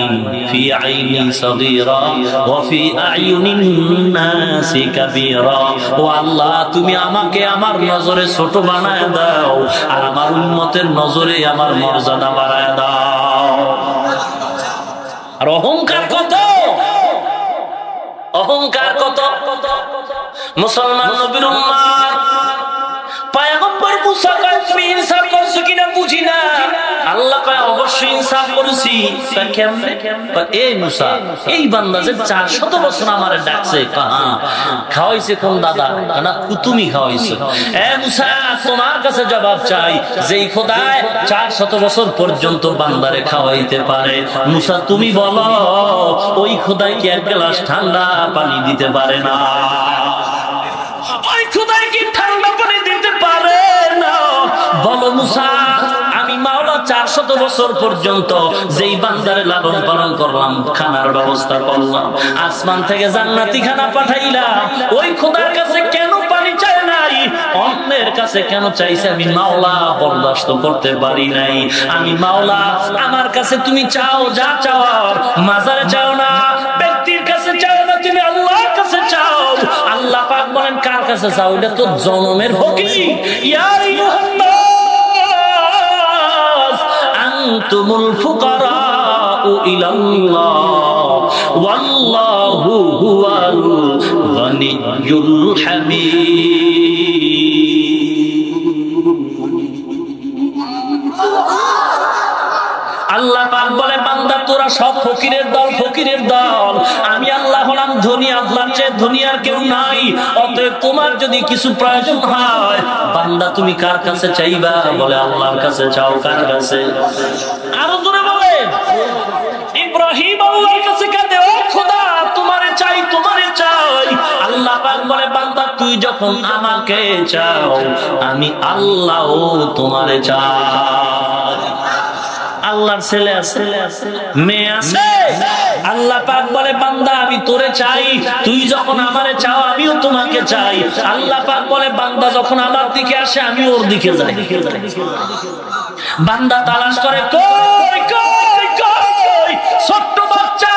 ফি আইনি সাগীরা ওয়া ফি আয়ুনিন নাসি কাবীরা। ও আল্লাহ তুমি আমাকে আমার নজরে ছোট বানায় দাও, আর আমার উম্মতের নজরে আমার মর্যাদা বাড়ায় দাও। আর অহংকার কত, অহংকার কত। মুসলমান নবীর উম্মত পয়গম্বর মুসা কয় তুমি ইনসাফ করছো কিনা বুঝি না, আল্লাহ কয় অবশ্যই ইনসাফ করেছি। কেমনে? এই মুসা এই বান্দা যে 400 বছর আমারে ডাকছে, খাওয়াইছে কোন দাদা না তুমি খাওয়াইছো। এ মুসা তোমার কাছে জবাব চাই, যেই খোদায় 400 বছর পর্যন্ত বান্দারে খাওয়াইতে পারে, মুসা তুমি বলো ওই খোদায় কি এক গ্লাস ঠান্ডা পানি দিতে পারে না? ওই খোদায় কি ঠান্ডা পানি দিতে পারে না? বলো মুসা আমি মাওলা 400 বছর পর্যন্ত যেই বান্দারে লালন পালন করলাম, খানার ব্যবস্থা করলাম, আসমান থেকে জান্নাতি খানা পাঠাইলাম, ওই খোদার কাছে কেন পানি চাই নাই, অন্যের কাছে কেন চাইছে? আমি মাওলা বরদাস্ত করতে পারি নাই। আমি মাওলা আমার কাছে তুমি চাও, যা চাওয়ার মাজারে চাও না, ব্যক্তির কাছে চাও না, তুমি আল্লাহর কাছে চাও। আল্লাহ পাক বলেন কার কাছে চাও? এটা তো জনমের ফকির। ইয়া আইয়ুহান নাস আনতুমুল ফুকারাউ ইলাল্লাহ ওয়াল্লাহু হুয়াল গনিয়্যুল হামিদ। আল্লাহ পাক বলে বান্দা তোরা সব ফকিরের দল, ফকিরের দল, আমি আল্লাহ হলাম ধনী, আল্লাহর চেয়ে ধনী আর কেউ নাই। অতএব তোমার যদি কিছু প্রয়োজন হয় বান্দা তুমি কার কাছে চাইবা? বলে আল্লাহর কাছে চাও। কার কাছে? আরো জোরে বলে ইব্রাহিম আল্লাহর কাছে কাঁদে, ও খোদা তোমারে চাই, তোমারে চাই। আল্লাহ পাক বলে বান্দা তুই যখন আমাকে চাও আমি আল্লাহও তোমারে চাই। আল্লাহর ছেলে আছে, মেয়ে আছে, আল্লাহ পাক বলে বান্দা আমি তোরে চাই, তুই যখন আমারে চাও আমিও তোমাকে চাই। আল্লাহ পাক বলে বান্দা যখন আমার দিকে আসে আমি ওর দিকে যাই। বান্দা তালাশ করে কই কই কই, ছোট্ট বাচ্চা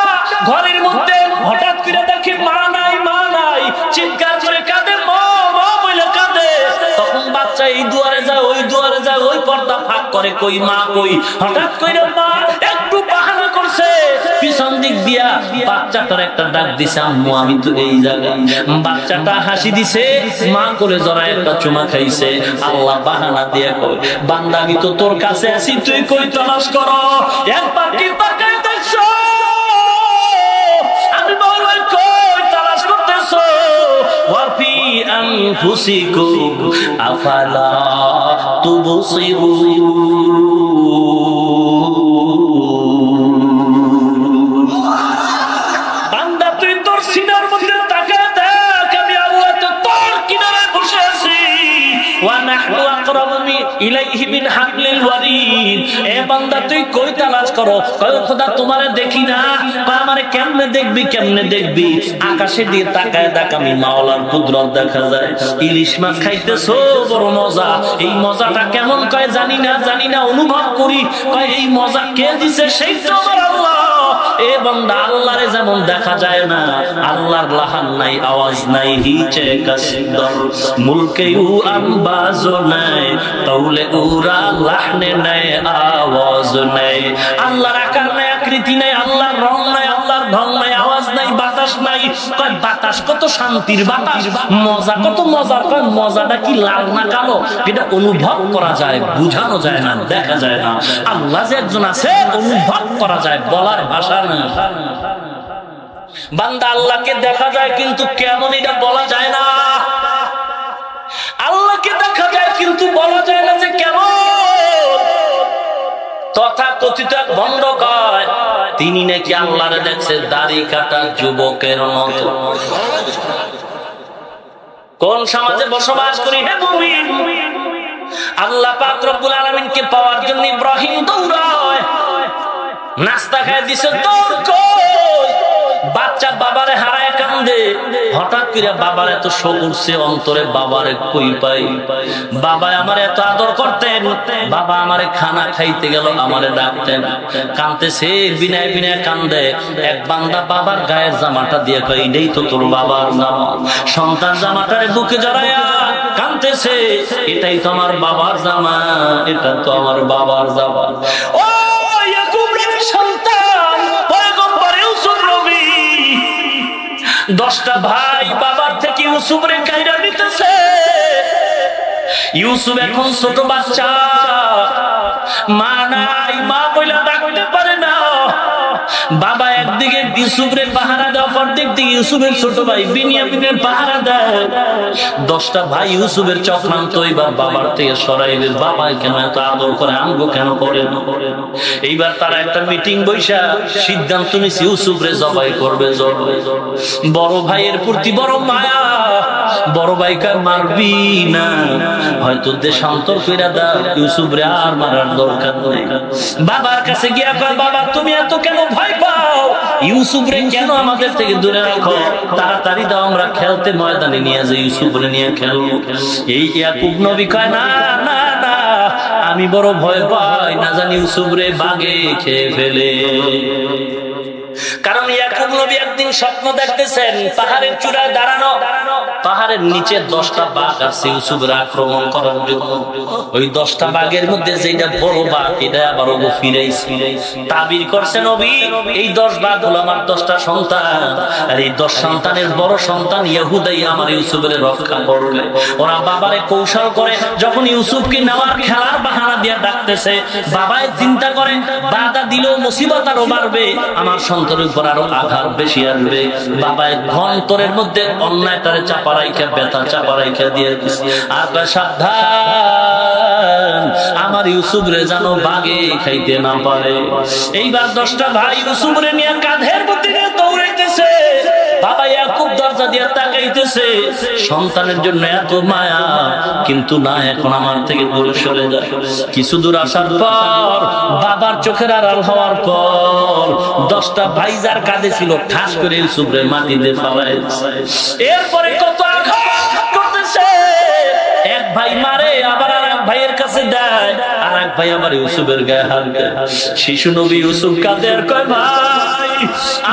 ঘরের মধ্যে হঠাৎ করে দেখে মা নাই, মা নাই, চিৎকার করে কাঁদে, মা মা বলে কাঁদে। তখন বাচ্চা এই দুয়ারে যায়, ওই দুয়ারে যায়, ওই পর্দা ফাঁক করে, কই মা কই। হঠাৎ করে মা একটু বাহানা করছে, পিছন দিক দিয়া বাচ্চাটার একটা ডাক দিছে, আম্মু আমি তো এই জায়গায়। বাচ্চাটা হাসি দিছে, মা করে জড়ায় একটা চুমা খাইছে। আল্লাহ বাহানা দিয়ে কই বান্দা আমি তো তোর কাছে আছি, তুই কই তালাশ কর, একবার কি তাকায় দেখছো আমি বললাম কই তালাশ করতেছো? ওয়াফি আনফুসিকুম আফালা তুবসিরুন। বান্দা তুই তোর সিনার মধ্যে তাকায় দেখ, আমি আল্লাহ তো তোর কিনারে বসে আছি। ওয়া নাহনু আকরাবু ইলাইহি মিন হাবলিল ওয়ারিদ। এ বান্দা তুই কই তালাশ করো? কয় খোদা তোমারে দেখি না। কয় আমারে কেমনে দেখবি, কেমনে দেখবি? আকাশে দিয়ে তাকায় দেখ, আমি মাওলার কুদরত দেখা যায়। ইলিশ মাছ খাইতেছো বড় মজা, এই মজাটা কেমন? কয় জানি না, জানি না, অনুভব করি। কয় এই মজা কে দিছে? সেই তো আমার আল্লাহ। এ বান্দা আল্লাহরে যেমন দেখা যায় না, আল্লাহর লাহান নাই, আওয়াজ নাই, হিচে কাসদর মুলকে উ আম্বাজ নাই, তাউলে উরা লাহনে নাই, আওয়াজ নাই। আল্লাহর আকার নাই, আকৃতি নাই, আল্লাহর রং নাই, আল্লাহর ঢং নাই, আওয়াজ নাই, বাতাস বাতাস নাই। কয় বাতাস কত শান্তির বাতাস, মজা কত মজা। কয় মজাটা কি লাল না কালো, এটা অনুভব করা যায়, বুঝানো যায় না, দেখা যায় না। আল্লাহ যে একজন আছে অনুভব করা যায়, বলার ভাষা না। বান্দা আল্লাহকে দেখা যায় কিন্তু কেমন এটা বলা যায় না। আল্লাহকে দেখা যায় কিন্তু বলা যায় না যে কেমন। তথা কথিত এক ভণ্ড কয় তিনি নাকি আল্লাহরে দেখছে দাড়ি কাটা যুবকের মতো। কোন সমাজে বসবাস করি হে মুমিন? আল্লাহ পাক রব্বুল আলামিনকে পাওয়ার জন্য ইব্রাহিম দৌড়ায়, নাস্তা খায় দিছে তোর কই। বাচ্চা বাবারে হারায় কান্দে। হঠাৎ করে বাবার এত শোক উঠছে অন্তরে, বাবারে কই পাই। বাবা আমারে এত আদর করতেন, বাবা আমারে খানা খাইতে গেল আমারে ডাকতেন। কানতেছে, বিনায় বিনায় কান্দে। এক বান্দা বাবার গায়ের জামাটা দিয়ে কই এটাই তো তোর বাবার জামা। সন্তান জামাটারে বুকে জড়ায়া কানতেছে, এটাই তো আমার বাবার জামা, এটা তো আমার বাবার জামা। ও ইয়াকুবের সন্তান পয়গম্বর ইউসুফ নবী, 10টা ভাই বাবার থেকে ইউসুফরে কাইরা নিতেছে। ইউসুফ এখন ছোট বাচ্চা, মা নাই, মা বইলা ডাকতে পারে না। বাবা একদিকে ইউসুফরে পাহারা দেয়, অপর দিক থেকে ইউসুফের ছোট ভাই বিনিয়ামিনের পাহারা দেয়। 10টা ভাই ইউসুফের চক্রান্ত এইবার বাবার থেকে সরাইবে। বাবা কেন এত আদর করে, আমগো কেন করে না। এইবার তারা একটা মিটিং বৈশা সিদ্ধান্ত নিছে ইউসুফরে জবাই করবে। বড় ভাইয়ের প্রতি বড় মায়া, বড় ভাইকে মারবি না, হয়তো দেশান্তর কইরা দাও, ইউসুফরে আর মারার দরকার নেই। বাবার কাছে গিয়া কয় বাবা তুমি এত কেন ভয় পাও, ইউসুফরে কেন আমাদের থেকে দূরে রাখো, তাড়াতাড়ি দাও আমরা খেলতে ময়দানে নিয়ে যাই, ইউসুফরে নিয়ে খেলবো। এই ইয়াকুব নবী কয় না না না, আমি বড় ভয় পাই, না জানি ইউসুফরে বাঘে খেয়ে ফেলে। কারণ ইয়াকুব নবী একদিন স্বপ্ন দেখতেছেন পাহাড়ের চূড়ায় দাঁড়ানো, পাহাড়ের নিচে 10টা বাঘ আছে ইউসুফের আক্রমণ করার জন্য। ওই 10টা বাঘের মধ্যে যেটা বড় বাঘ, এটা আবার ওগো ফিরাইছে। তাবির করছে নবী এই 10 বাঘ হলো আমার 10টা সন্তান, আর এই 10 সন্তানের বড় সন্তান ইহুদাই আমার ইউসুফের রক্ষা করবে। ওরা বাবারে কৌশল করে যখন ইউসুফকে নেওয়ার খেলার বাহানা দিয়ে ডাকতেছে, বাবাই চিন্তা করে বাধা দিলেও মুসিবত আরো বাড়বে, আমার সন্তানের উপর আরো আঘাত বেশি আসবে। বাবাই অন্তরের মধ্যে অন্যায়টারে চাপা রাইখা, ব্যথা চাপা রাইখা দিয়ে আর সাবধান আমার ইউসুফরে যেন বাঘে খাইতে না পারে। এইবার 10টা ভাই ইউসুফরে নিয়ে কাঁধের মধ্যে নিয়ে দৌড়াইতেছে। বাবা ইয়াকুব দরজা দিয়ে তাকাইতেছে, সন্তানের জন্য এত মায়া, কিন্তু না এখন আমার থেকে দূরে সরে যায়। কিছু দূর আসার পর বাবার চোখের আড়াল হওয়ার পর 10টা ভাই যার কাঁধে ছিল ঠাস করে ইউসুফরে মাটিতে ফালাইছে। এরপরে কত আঘাত করতেছে, এক ভাই মারে আবার আর এক ভাইয়ের কাছে দেয়, আর এক ভাই আবার ইউসুফের গায়ে হাত দেয়। শিশু নবী ইউসুফ কাঁদে আর কয় ভাই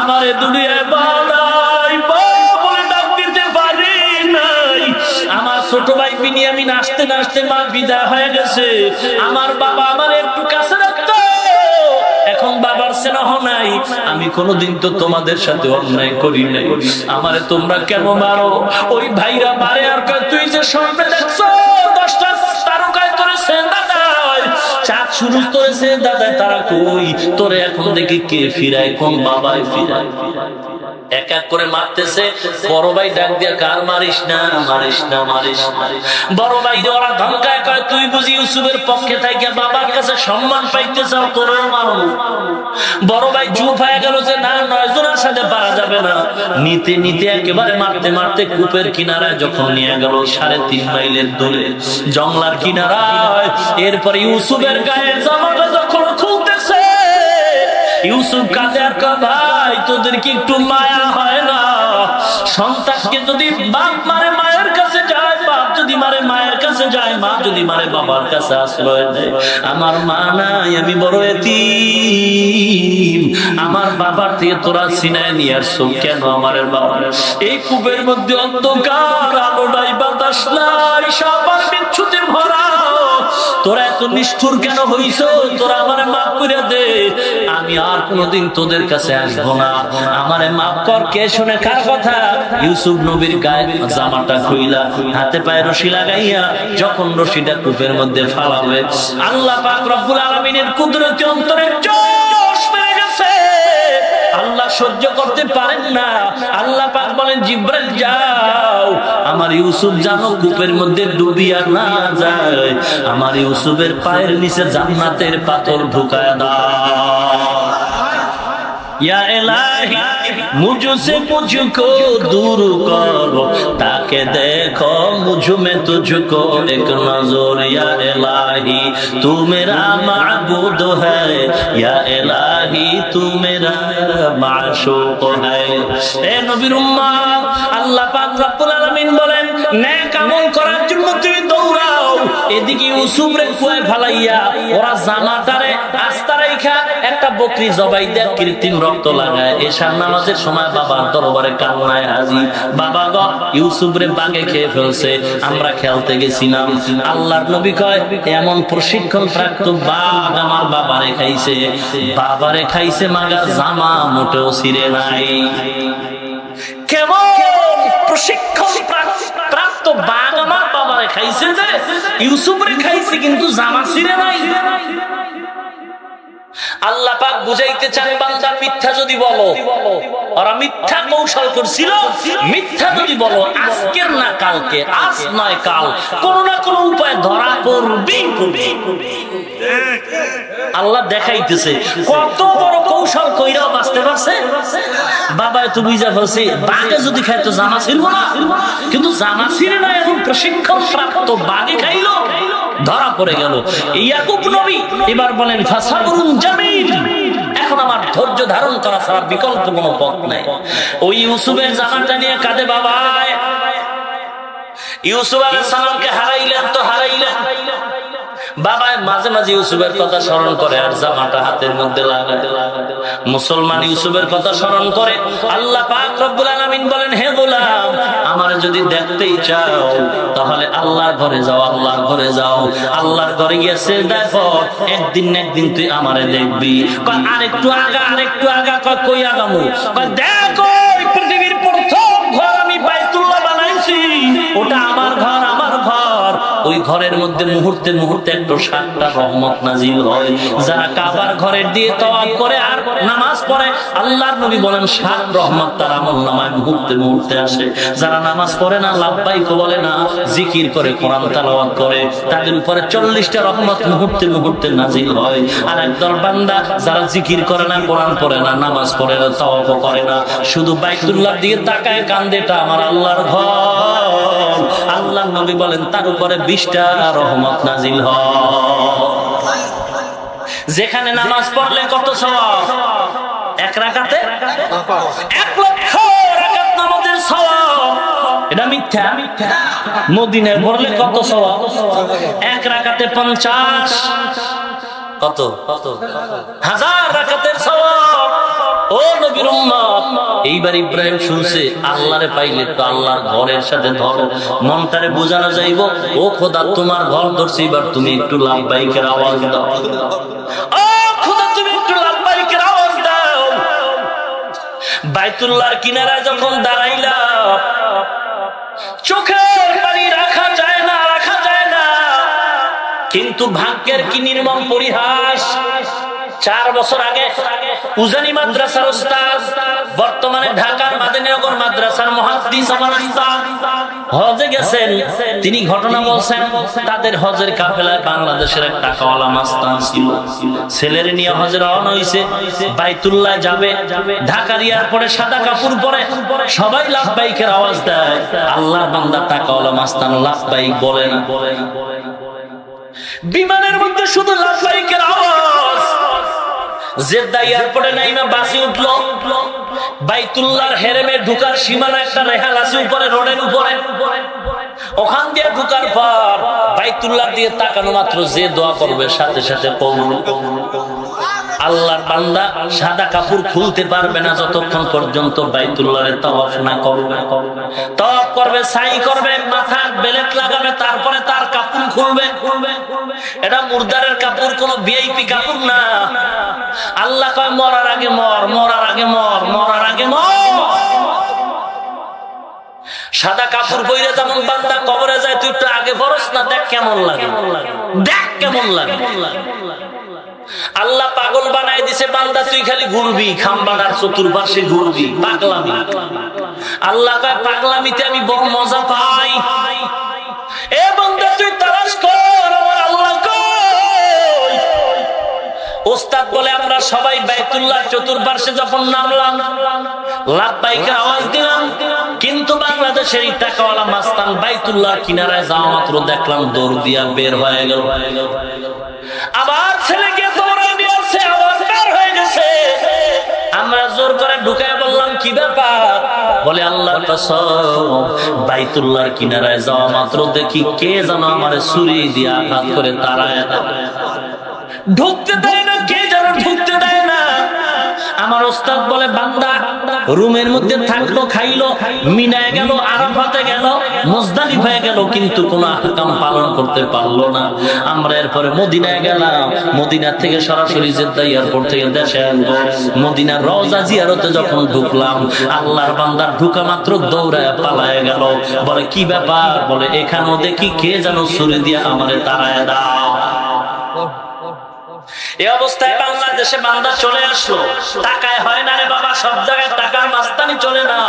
আমারে দুনিয়ায় বানাই বলে ডাক দিতে পারি নাই। আমার ছোট ভাই বিনিয়ামিন আসতে না আসতে মা বিদায় হয়ে গেছে, আমার বাবা আমার একটু কাছে রাখতো, এখন বাবার স্নেহ নাই। আমি কোনোদিন তো তোমাদের সাথে অন্যায় করি নাই, আমারে তোমরা কেন মারো? ওই ভাইরা মারে আর কয় তুই যে স্বপ্নে দেখছো 10টা তারকায় তোরে সেন্দাদায়, চাঁদ শুরু করেছে দাদায়, তারা কই তোরে এখন দেখি কে ফিরায়, কোন বাবাই ফিরায়? এক এক করে মারতেছে। বড় ভাই ডাক দিয়া কার মারিস না, মারিস না, মারিস না। বড় ভাই ওরা ধমকায় কয় তুই বুঝি ইউসুফের পক্ষে থেকে বাবার কাছে সম্মান পাইতে চাও, তোরেও মারো। বড় ভাই চুপ হয়ে গেল যে না, 9 জনের সাথে পারা যাবে না। নিতে নিতে একেবারে মারতে মারতে কূপের কিনারায় যখন নিয়ে গেল 3.5 মাইলের দূরে জংলার কিনারায়, এরপরে ইউসুফের গায়ের জামাটা যখন খুলতেছে, ইউসুফ কাঁদে আর কয় ভাই তোদের কি একটু মায়া হয় না? সন্তানকে যদি বাপ মারে মায়ের কাছে যায়, বাপ যদি মারে মায়ের কাছে যায়, মা যদি মারে বাবার কাছে আশ্রয় দেয়। আমার মা নাই, আমি বড় এতিম, আমার বাবার থেকে তোরা ছিনায় নিয়ে আসছো কেন আমার বাবা? এই কূপের মধ্যে অন্ধকার, আলো নাই, বাতাস নাই, সাপার বিচ্ছুতে ভরা, তোরা এত নিষ্ঠুর কেন হইছ, তোরা আমারে মাফ করে দে, আমি আর কোনোদিন তোদের কাছে আসবো না, আমারে মাফ কর। কে শুনে কার কথা? ইউসুফ নবীর গায়ে জামাটা খুইলা হাতে পায়ে রশি লাগাইয়া যখন রশিটা কূপের মধ্যে ফালাবে, আল্লাহ পাক রব্বুল আলামিনের কুদরতি অন্তরে জোশ মেরে গেছে, আল্লাহ সহ্য করতে পারেন না। আল্লাহ পাক বলেন, জিব্রাইল যাও, আমার ইউসুফ জানো কূপের মধ্যে ডুবিয়া না যায়, আমার ইউসুফের পায়ের নিচে জান্নাতের পাথর ঢুকায় দাও। या इलाही मुझसे मुझको दूर करो, ताके देखो मुझ में तुझको एक नजर। या इलाही तू मेरा माबूद है, या इलाही तू मेरा माशूक है। ए नबीर उम्मत, আল্লাহ পাক রব্বুল আলামিন বলেন, নেক আমল করার জন্য তুমি দৌড়াও, এদিকে ইউসুফ রে কুয়ায় ফালাইয়া ওরা জামাটারে আস্তা রাইখা একটা বকরি জবাই দেয়া কৃত্রিম রক্ত লাগায়। এশার নামাজের সময় বাবার দরবারে কান্নায় হাজির, বাবা গো ইউসুফ রে বাগে খেয়ে ফেলছে, আমরা খেলতে গেছিলাম। আল্লাহর নবী কয়, এমন প্রশিক্ষণ প্রাপ্ত বাঘ আমার বাবারে খাইছে, বাবারে খাইছে মাগার জামা মোটেও ছিঁড়ে নাই। কেমন প্রশিক্ষণ প্রাপ্ত বাঘ আমার বাবারে খাইছে, যে ইউসুফ রে খাইছে কিন্তু জামা ছিঁড়ে নাই। আল্লাহ পাক বুঝাইতে চান, বান্দা মিথ্যা যদি বলো, ওরা মিথ্যা কৌশল করছিল, মিথ্যা যদি বলো আজকের না কালকে, আজ নয় কাল, কোন না কোন উপায় ধরা পড়বে। আল্লাহ দেখাইতেছে কত বড় কৌশল কইরাও বাঁচতে পারছে। বাবা তো বুঝা ফেলছে, বাঘে যদি খাইতো জামা ছিড়বো না, কিন্তু জামা ছিঁড়ে না, এখন প্রশিক্ষণ প্রাপ্ত বাঘে খাইলো, ধরা পড়ে গেল। ইয়াকুব নবী এবার বলেন, ফাসাবরুন জামিল, এখন আমার ধৈর্য ধারণ করা ছাড়া বিকল্প কোনো পথ নাই। ওই ইউসুফের জামাটা নিয়ে কাঁদে বাবায়। ইউসুফ আলাইহিস সালামকে হারাইলেন তো হারাইলেন, বাবা মাঝে মাঝে ইউসুফের কথা স্মরণ করে আর জামাটা হাতের মধ্যে লাগায়। মুসলমান ইউসুফের কথা স্মরণ করে। আল্লাহ পাক রব্বুল আলামিন বলেন, হে গোলাম, আমার যদি দেখতেই চাও তাহলে আল্লাহর ঘরে যাও, আল্লাহর ঘরে যাও, আল্লাহর ঘরে গিয়ে সিজদায় পড়, একদিন না একদিন তুই আমারে দেখবি। কয় আরেকটু আগা, আরেকটু আগা। কয় কই আগামু? কয় দেখো পৃথিবীর প্রথম ঘর আমি বাইতুল্লাহ বানাইছি, ওটা আমার ঘর, আমার ঘর। ওই ঘরের মধ্যে মুহূর্তে মুহূর্তে একটু 7টা রহমত নাজিল হয়। যারা কাবার ঘরের দিয়ে তওয়াফ করে আর নামাজ পড়ে, আল্লাহর নবী বলেন 7 রহমত তার আমলনামায় মুহূর্তে মুহূর্তে আসে। যারা নামাজ পড়ে না, লাব্বাইক বলে না, জিকির করে, কোরআন তেলাওয়াত করে, তাদের উপরে 40টা রহমত মুহূর্তে মুহূর্তে নাজিল হয়। আর একদল বান্দা যারা জিকির করে না, কোরআন পড়ে না, নামাজ পড়ে না, তওয়াফ করে না, শুধু বাইতুল্লাহর দিকে তাকায় কান্দে, এটা আমার আল্লাহর ঘর। আল্লাহর নবী বলেন তার উপরে 20টা রহমত নাজিল হয়। যেখানে নামাজ পড়লে কত সওয়াব, এক রাকাতে 1 লক্ষ রাকাত নামাজের সওয়াব, এটা মিথ্যা। মদিনায় পড়লে কত সওয়াব, 1 রাকাতে 50, কত 1000 রাকাতের সওয়াব। ও নবীর উম্মত, এইবার ইব্রাহিম শুনছে আল্লাহরে পাইলে তো আল্লাহর ঘরের সাথে ধরো, মনটারে বোঝানো যাইব, ও খোদা তোমার ঘর ধরছি, এবার তুমি একটু লাব্বাইকের আওয়াজ দাও, ও খোদা তুমি একটু লাব্বাইকের আওয়াজ দাও। বাইতুল্লাহর কিনারায় যখন দাঁড়াইলা, চোখের পানি রাখা যায় না, রাখা যায় না। কিন্তু ভাগ্যের কি নির্মম পরিহাস, 4 বছর আগে উজানি মাদ্রাসার উস্তাদ, বর্তমানে ঢাকার মাদানীনগর মাদ্রাসার মুহাদ্দিস আমার উস্তাদ হজে গেছেন। তিনি ঘটনা বলছেন, তাদের হজের কাফেলায় বাংলাদেশের এক টাকাওয়ালা মাস্তান ছিল, ছেলের নিয়ে হজে রওনা হইছে, বাইতুল্লাহ যাবে। ঢাকার এয়ারপোর্টে সাদা কাপড় পরে সবাই লাব্বাইকের আওয়াজ দেয়, আল্লাহর বান্দা টাকাওয়ালা মাস্তান লাব্বাইক বলে না। বিমানের মধ্যে শুধু লাব্বাইকের আওয়াজ। জেদ্দা এয়ারপোর্টে নাইমা বাসে উঠলো, বাইতুল্লাহর হেরেমে ঢুকার সীমানা একটা রেহাল আছে উপরে, রোডের উপরে, ওখান দিয়ে ঢুকার পর বাইতুল্লাহ দিয়ে তাকানো মাত্র যে দোয়া করবে সাথে সাথে কবুল। আল্লাহর বান্দা সাদা কাপড় খুলতে পারবে না যতক্ষণ পর্যন্ত বাইতুল্লাহর তাওয়াফ না করবে। তাওয়াফ করবে, সাই করবে, মাথায় বেলেট লাগাবে, তারপরে তার কাপড় খুলবে। এটা মুর্দারের কাপড়, কোনো ভিআইপি কাপড় না। আল্লাহ কয় মরার আগে মর, মরার আগে মর, মরার আগে মর। সাদা কাপড় পরে যেমন বান্দা কবরে যায়, তুই একটু আগে বরস না, দেখ কেমন লাগে, দেখ কেমন লাগে। আল্লাহ পাগল বানাই দিছে বান্দা, তুই খালি ঘুরবি, খাম্বাড়ার চতুর্পাশে ঘুরবি, পাগলামি। আল্লাহ কয় পাগলামিতে আমি বড় মজা পাই। এ বান্দা তুই তালাশ কর আমার আল্লাহ কই। ওস্তাদ বলে আমরা সবাই বাইতুল্লাহ চতুর্পাশে যখন নামলাম, লাব্বাইকের আওয়াজ দিলাম, কিন্তু বাংলাদেশের টাকাওয়ালা মাস্তান বাইতুল্লাহ কিনারায় যাওয়া মাত্র দেখলাম দৌড় দিয়া বের হয়ে গেল। আবার ছেলেকে দৌড়ায় নিয়ে আসছে, আবার বের হয়ে গেছে। আমরা জোর করে ঢুকায় বললাম কি ব্যাপার? বলে আল্লাহর কসম, বাইতুল্লাহর কিনারায় যাওয়া মাত্র দেখি কে যেন আমারে ছুরি দিয়ে আঘাত করে তাড়ায় দেয়, ঢুকতে দেয় না, কে যেন ঢুকতে দেয় না। আমার ওস্তাদ বলে বান্দা রুমের মধ্যে থাকলো, খাইলো, মিনায় গেল, আরাফাতে গেল, মুজদালিফায় গেল, কিন্তু কোনো আহকাম পালন করতে পারলো না। আমরা এরপরে মদিনায় গেলাম, মদিনা থেকে সরাসরি জেদ্দা এয়ারপোর্ট থেকে দেশে আসবো। মদিনার রওজা জিয়ারতে যখন ঢুকলাম, আল্লাহর বান্দার ঢুকা মাত্র দৌড়ায় পালায় গেল। বলে কি ব্যাপার? বলে এখানেও দেখি কে যেন ছুরি দিয়ে আমারে তাড়ায় দাও। এই অবস্থায় বাংলাদেশে বান্দা চলে আসলো। টাকায় হয় না রে বাবা, সব জায়গায় টাকার মাস্তানি চলে না।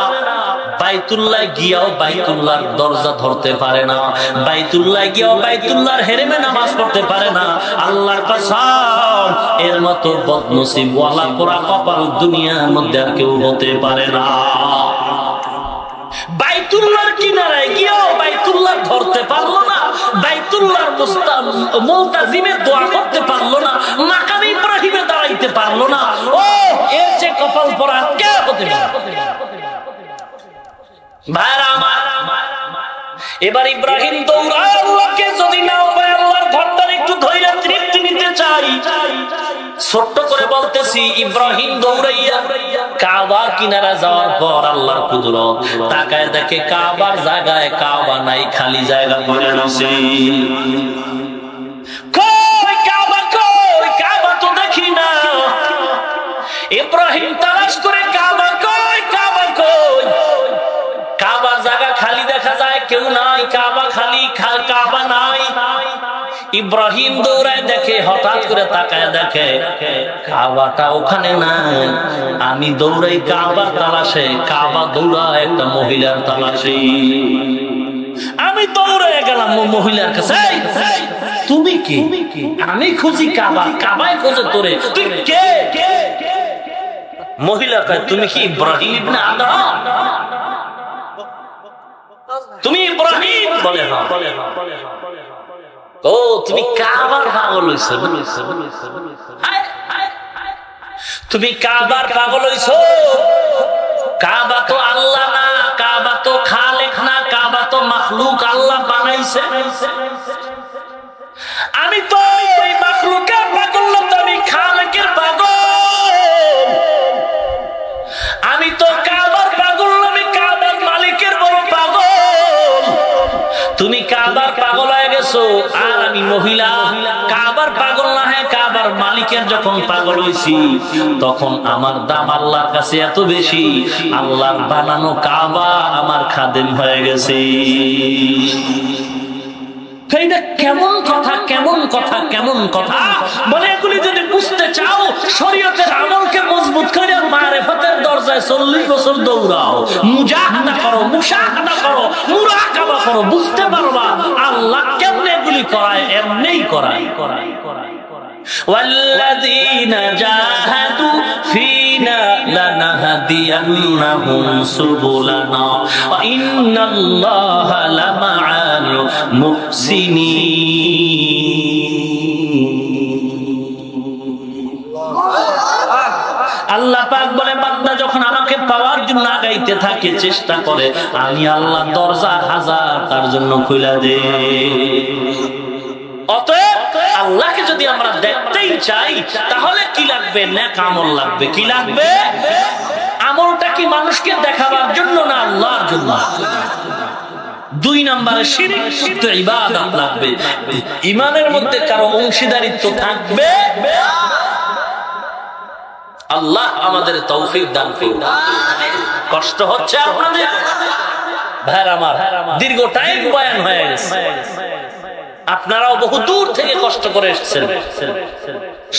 বাইতুল্লাহ গিয়াও বাইতুল্লাহর দরজা ধরতে পারে না, বাইতুল্লাহ গিয়াও বাইতুল্লাহর হেরেমে নামাজ পড়তে পারে না। আল্লাহর কসম, এর মতো বদনসিব ওয়ালা পোড়া কপাল দুনিয়ার মধ্যে আর কেউ হতে পারে না। বাইতুল্লাহর কিনারায় গিয়েও বাইতুল্লাহ ধরতে পারলো না, বাইতুল্লাহর মুলতাজিমে দোয়া করতে পারলো না, মাকাম ইব্রাহিমে দাঁড়াইতে পারলো না। ও এর যে কপাল পরা কে হতে পারে? ভাইরা আমার, এবার ইব্রাহিম দৌড়ায় আল্লাহকে যদি নাও পায়, আল্লাহর ঘরটার একটু ধৈর্য তৃপ্তি নিতে চাই। ছোট্ট করে বলতেছি, ইব্রাহিম দৌড়াইয়া কাবার কিনারা যাওয়ার পর আল্লাহর কুদরত, তাকায় দেখে কাবার জায়গায় কাবা নাই, খালি জায়গা পড়ে আছে। কই কাবা, কই কাবা তো দেখি না। ইব্রাহিম তালাশ করে কাবা কই, কাবা কই। কাবার জায়গা খালি দেখা যায়, কেউ নাই, কাবা খালি, কাবা নাই। ইব্রাহিম দৌড়ায় দেখে, হঠাৎ করে তাকায় দেখে কাবাটা ওখানে নাই। আমি দৌড়াই কাবার তালাশে, কাবা দৌড়ায় একটা মহিলার তালাশে। আমি দৌড়ে গেলাম মহিলার কাছে, তুমি কি? আমি খুঁজি কাবা, কাবায় খোঁজে তোরে, তুই কে? মহিলা কয় তুমি কি ইব্রাহিম ইবনে আদম? তুমি ইব্রাহিম? বলে হ্যাঁ। ও তুমি কাবার পাগল হইছো, তুমি কাবার পাগল হইছো। কাবা তো আল্লাহ না, কাবা তো খালেক না, কাবা তো মাখলুক, আল্লাহ বানাইছে। আমি তো এই মাখলুকের পাগল না, তো আমি খালেকের পাগল। আমি তো কাবার পাগল, আমি কাবার মালিকের বড় পাগল। তুমি কাবার পাগল হয়ে গেছো, আর আমি মহিলা কাবার পাগল না, হ্যাঁ কাবার মালিকের যখন পাগল হইছি, তখন আমার দাম আল্লাহর কাছে এত বেশি, আল্লাহর বানানো কাবা আমার খাদেম হয়ে গেছে। কেমন কথা, কেমন কথা, কেমন কথা বলে। এগুলি যদি বুঝতে চাও, শরীয়তের আমলকে মজবুত করে মারিফতের দরজায় 40 বছর দৌড়াও, মুজাহাদা করো, মুশাহাদা করো, মুরাকাবা করো, বুঝতে পারবা আল্লাহ কেমনে এগুলি করায়। এমনিই করায়। والذين جاهدوا فينا لنهدينهم سبلنا وإن الله لمع المحسنين। আল্লাহ পাক বলে বান্দা যখন আমাকে পাওয়ার জন্য আগাইতে থাকে, চেষ্টা করে, আমি আল্লাহ দরজা হাজার তার জন্য খুলে দেই। অতএব আল্লাহকে যদি আমরা দেখতেই চাই তাহলে কি লাগবে? নেক আমল লাগবে। কি লাগবে? আমলটা কি মানুষকে দেখাবার জন্য না আল্লাহর জন্য? 2 নম্বরে শিরক মুক্ত ইবাদত লাগবে। ঈমানের মধ্যে কারো অংশীদারিত্ব থাকবে। আল্লাহ আমাদের তৌফিক দান করুন। কষ্ট হচ্ছে আপনাদের ভাইরা আমার, দীর্ঘ টাইম বয়ান হয়ে গেছে, আপনারাও বহু দূর থেকে কষ্ট করে এসেছেন।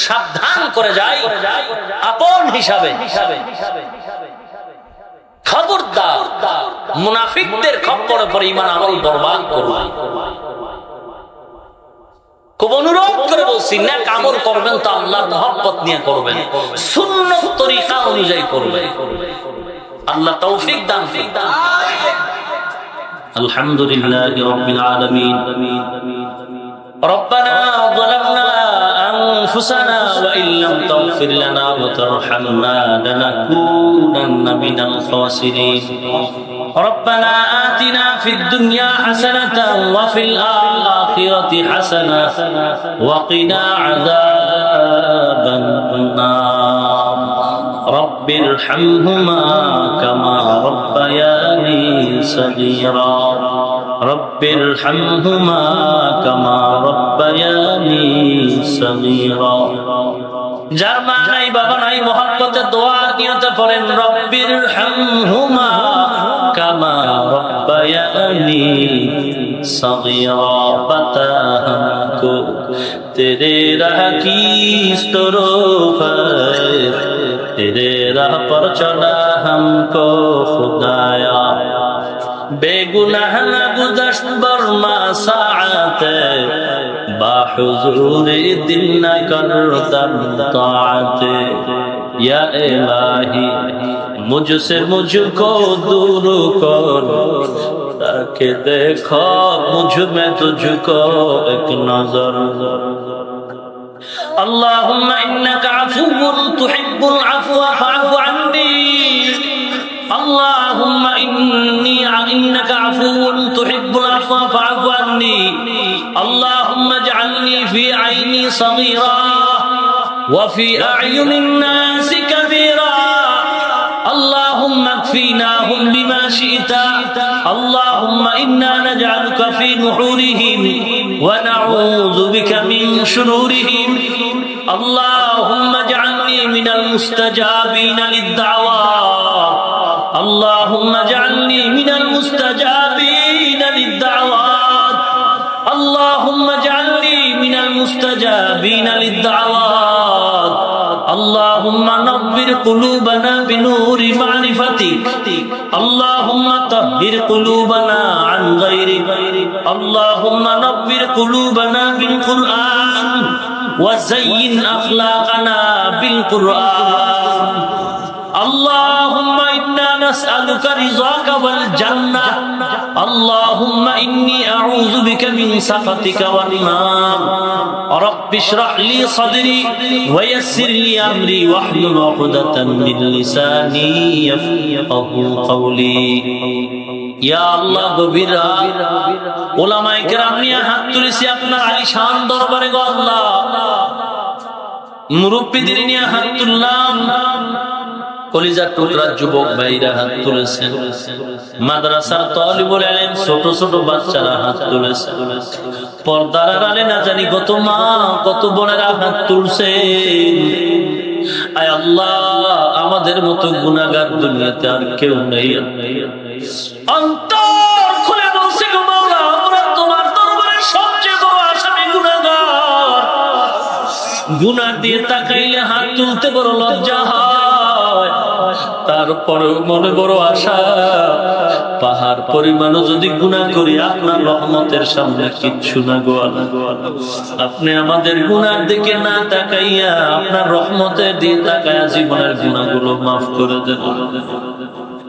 সাবধান করে যাই আপন হিসাবে, খবরদার মুনাফিকদের খপ্পরে পড়ে ঈমান আমল বরবাদ করবেন। খুব অনুরোধ করে বলছি, নেক আমল করবেন তো আল্লাহর মহব্বত নিয়ে করবেন, সুন্নত তরিকা অনুযায়ী করবেন। আল্লাহ তৌফিক দান করুন। আলহামদুলিল্লাহি রাব্বিল আলামিন। ربنا ظلمنا أنفسنا وإن لم تغفر لنا وترحمنا لنكونن من الخاسرين. ربنا آتنا في الدنيا حسنة وفي الآخرة حسنة وقنا عذاب النار. رب ارحمهما كما ربياني صغيرا. رب ارحمهما كما ربياني صغيرا. যার মা নাই বাবা নাই মহব্বতে দোয়া নিয়তে পড়েন, রব্বির হামহুমা কামা রব্বায়ানি সগীরা। বাতা हमको तेरे राह की तरफ है, तेरे राह पर चला हमको खुदाया. बेगुनाह न गुज़श्त बरमा साअते, बाहुज़ूर दिल न कर दर ताअते. या इलाही मुझसे मुझको दूर कर, ताकि देखो मुझ में तुझको एक नजर. اللهم إنك عفو تحب العفو فاعف عني. اللهم إنك عفو تحب العفو فاعف عني. اللهم اجعلني في عيني صغيرا وفي أعين الناس كبيرا. اللهم اكفيناهم بما شئت. اللهم إنا نجعلك في نحورهم ونعوذ بك من شرورهم. اللهم اجعلني من المستجابين للدعوات. اللهم اجعلني من المستجابين للدعوات. اللهم اجعلني من المستجابين للدعوات. اللهم نور قلوبنا بنور معرفتك. اللهم طهر قلوبنا عن غيرك. اللهم نور قلوبنا بالقرآن وزين أخلاقنا بالقرآن. اللهم إنا نسألك رضاك والجنة. اللهم إني أعوذ بك من سخطك والنار. رب اشرح لي صدري ويسر لي أمري واحلل عقدة من لساني يفقهوا قولي. ইয়া আল্লাহ, গভীর উলামায়ে কেরাম নিয়ে হাত তুলেছি আপনার আলিশান দরবারে গো আল্লাহ। মুরব্বিদের নিয়ে হাত তুললাম, কলিজার টুকরা যুবক ভাইরা হাত তুলেছেন, মাদ্রাসার তালিবুল ইলম ছোট ছোট বাচ্চারা হাত তুলেছে, পর্দার আড়ালে না জানি কত মা কত বোনেরা হাত তুলছেন। আয় আল্লাহ, আমাদের মতো গুনাহগার দুনিয়াতে আর কেউ নেই। অন্তর খুলে বলছি গো মাওলা, আমরা তোমার দরবারে সবচেয়ে বড় আসামি গুনাহগার। গুনাহ দিয়ে তাকাইলে হাত তুলতে বড় লজ্জা হয়, তারপরে মনে বড় আশা, পাহাড় পরিমাণও যদি গুনাহ করি আপনার রহমতের সামনে কিচ্ছু না গো আল্লাহ। আপনি আমাদের গুনার দিকে না তাকাইয়া আপনার রহমতের দিকে তাকাইয়া জীবনের গুনাহগুলো মাফ করে দেন।